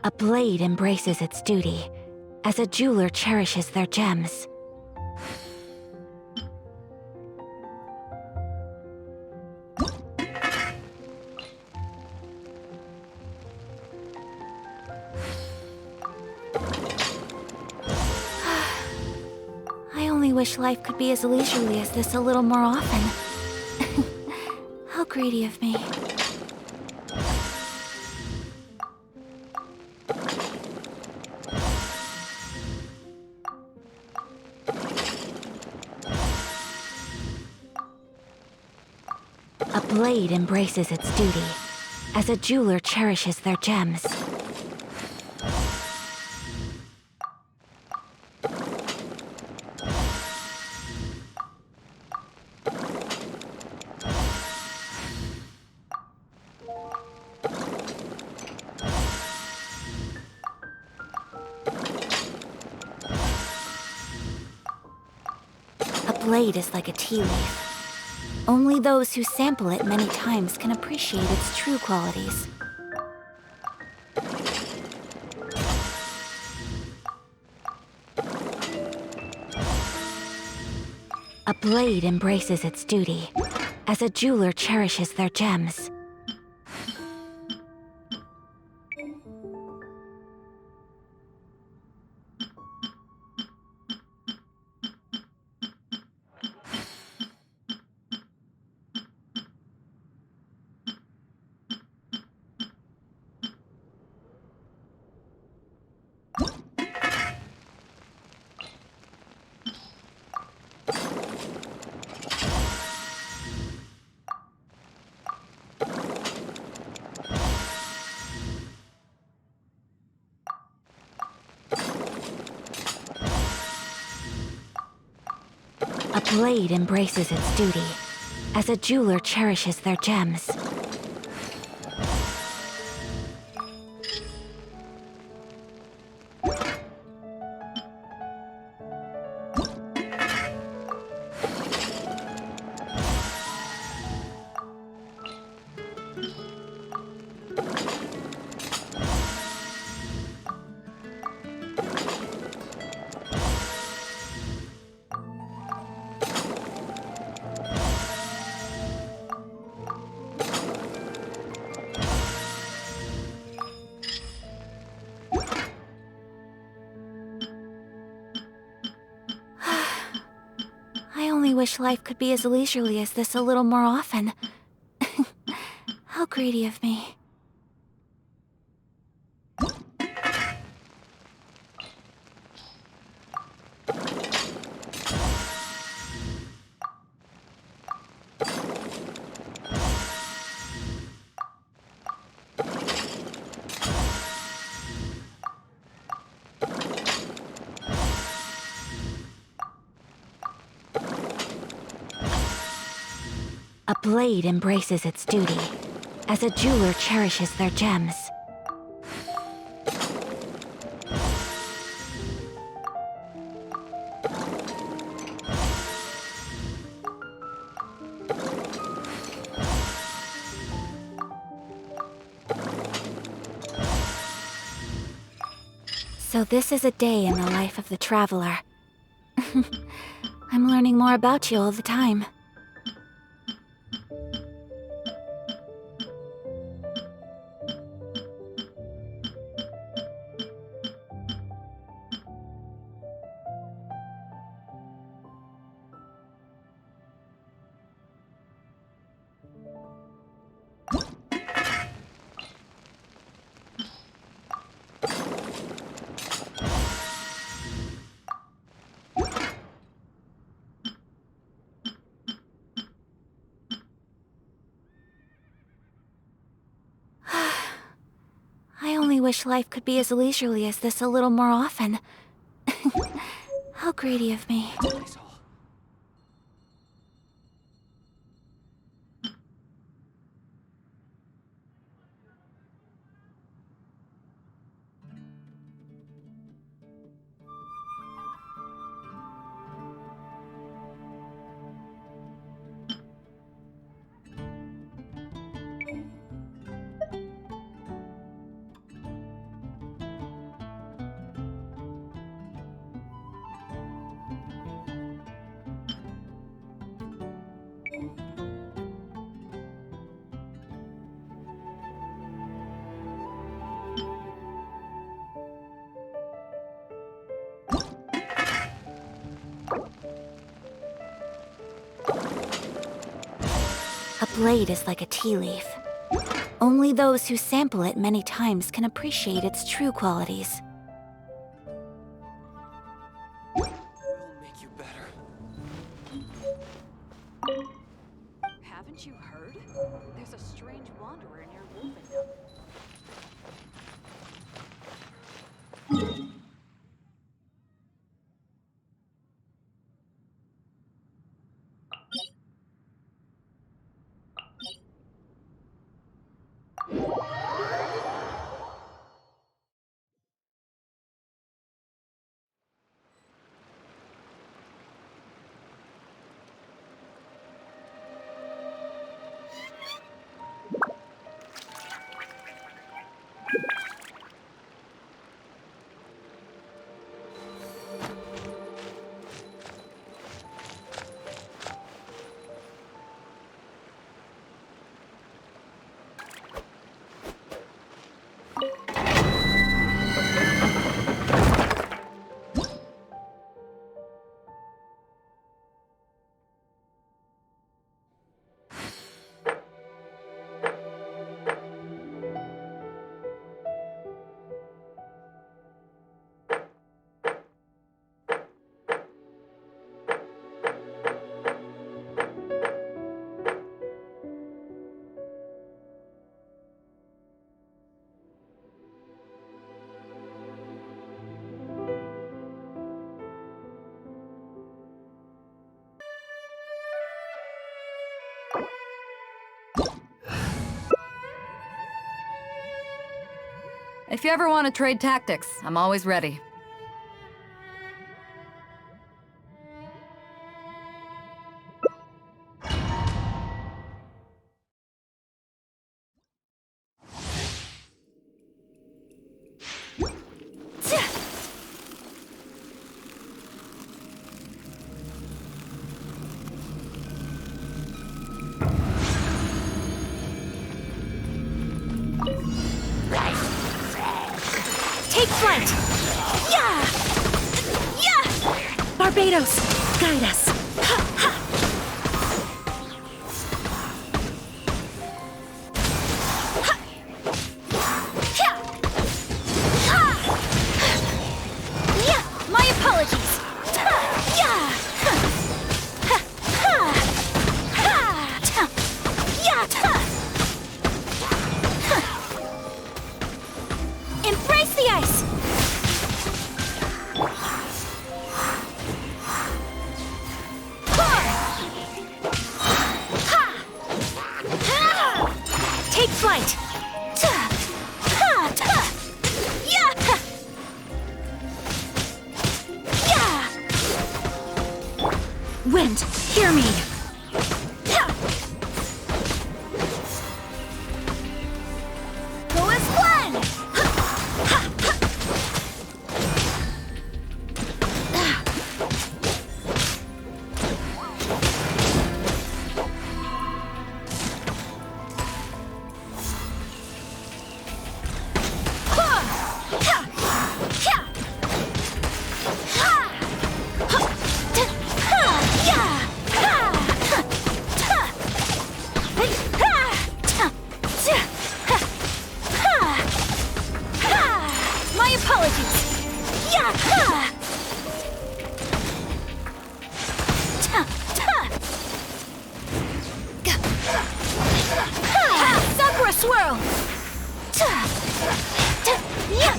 A blade embraces its duty, as a jeweler cherishes their gems. I only wish life could be as leisurely as this a little more often. greedy of me. A blade embraces its duty, as a jeweler cherishes their gems. A blade is like a tea leaf. Only those who sample it many times can appreciate its true qualities. A blade embraces its duty, as a jeweler cherishes their gems. A blade embraces its duty, as a jeweler cherishes their gems. I only wish life could be as leisurely as this a little more often. How greedy of me. A blade embraces its duty, as a jeweler cherishes their gems. So this is a day in the life of the traveler. I'm learning more about you all the time. I only wish life could be as leisurely as this a little more often. How greedy of me. blade is like a tea leaf. Only those who sample it many times can appreciate its true qualities. We'll make you better. Haven't you heard? There's a strange wanderer near Wolfendom. If you ever want to trade tactics, I'm always ready. Take flight! Yeah! Yeah! Barbados, guide us. Ha, ha. Ha. Yeah. Ha. Yeah, my apologies. Ha. Yeah. Ha. Ha. Ha. Ha. Ta. Yeah. Ta. Ha. Embrace the ice. Take flight! Ta! Ha! Ta! Yeah! Ha! Yeah! Wind, hear me! Ha! Go as one! Ha! Ha! Ha! My apologies. Yeah. Sakura swirl. Yeah.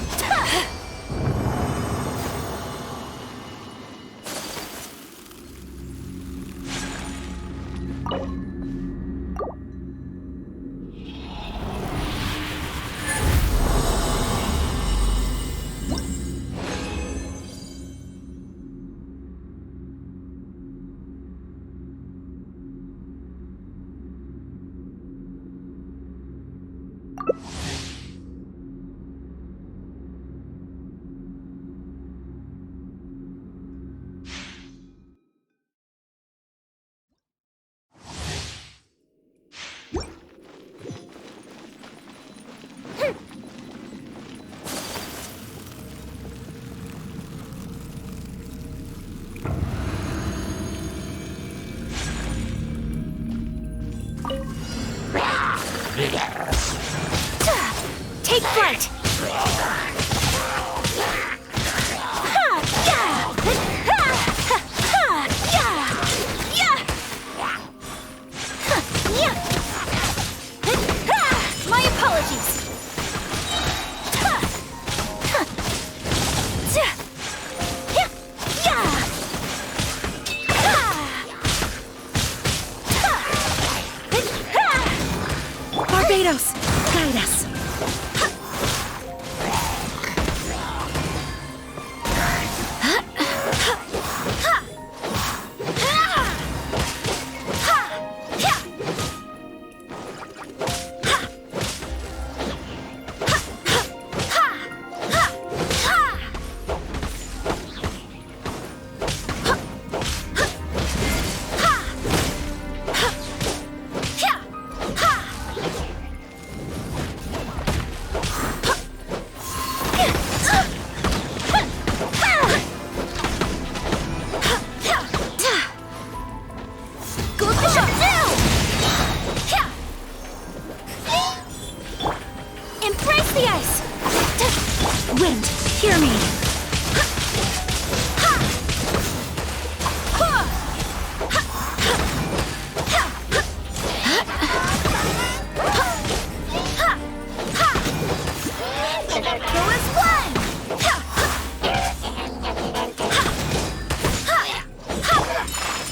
Wind, hear me!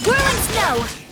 Whirling snow!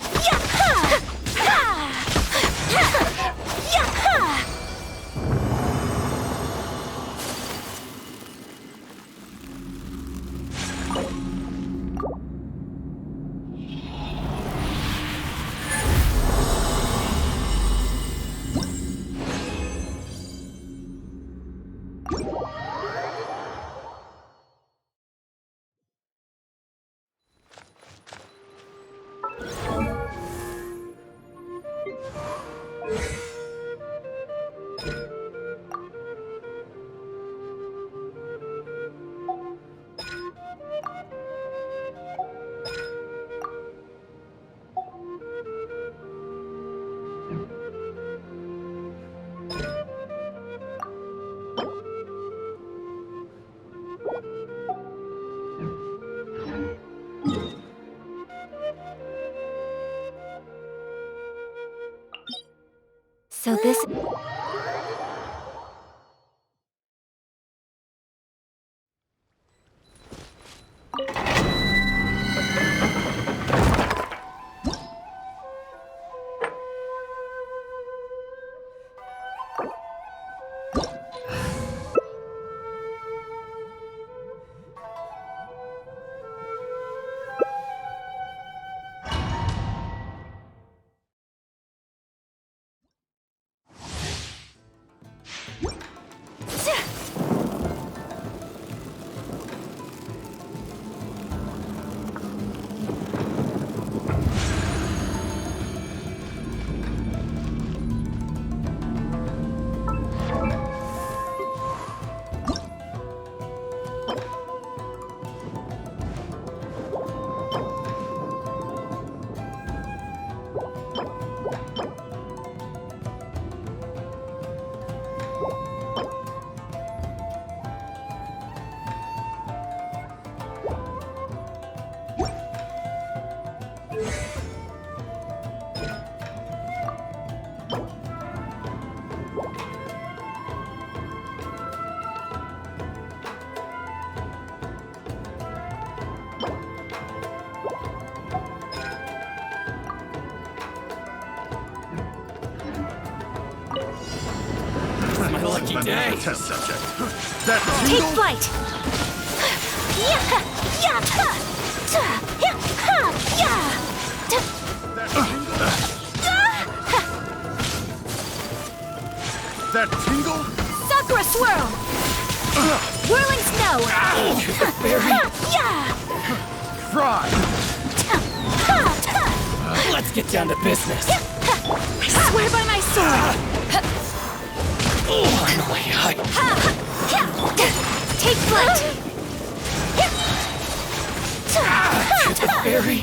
So this... My lucky day. Test subject. That Take tingle? flight! That tingle? Sakura swirl! Whirling snow! Fry! Let's get down to business. I swear by my sword! Finally, Take flight! to the very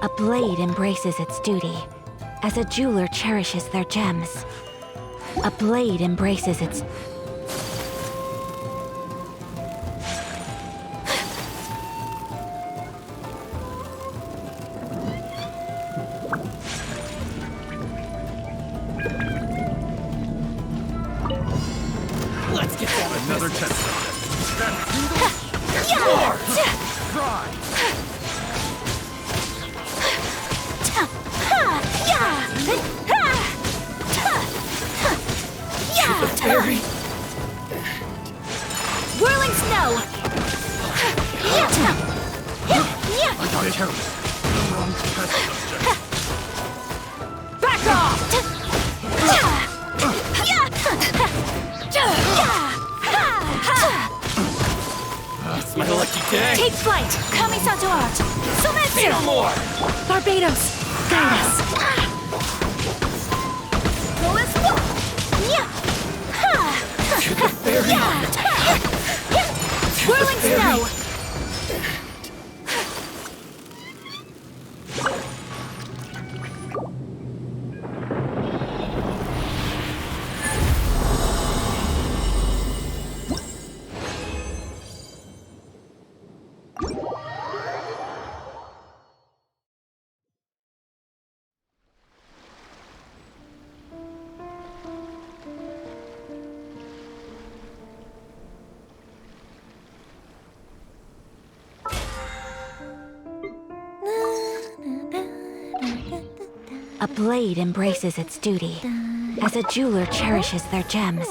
A blade embraces its duty, as a jeweler cherishes their gems. A blade embraces its... Let's get down to Another business. test subject. That tingle? Fry! art! Sometsu! Feel more! Barbados, guide us! Whirling snow! A blade embraces its duty, as a jeweler cherishes their gems.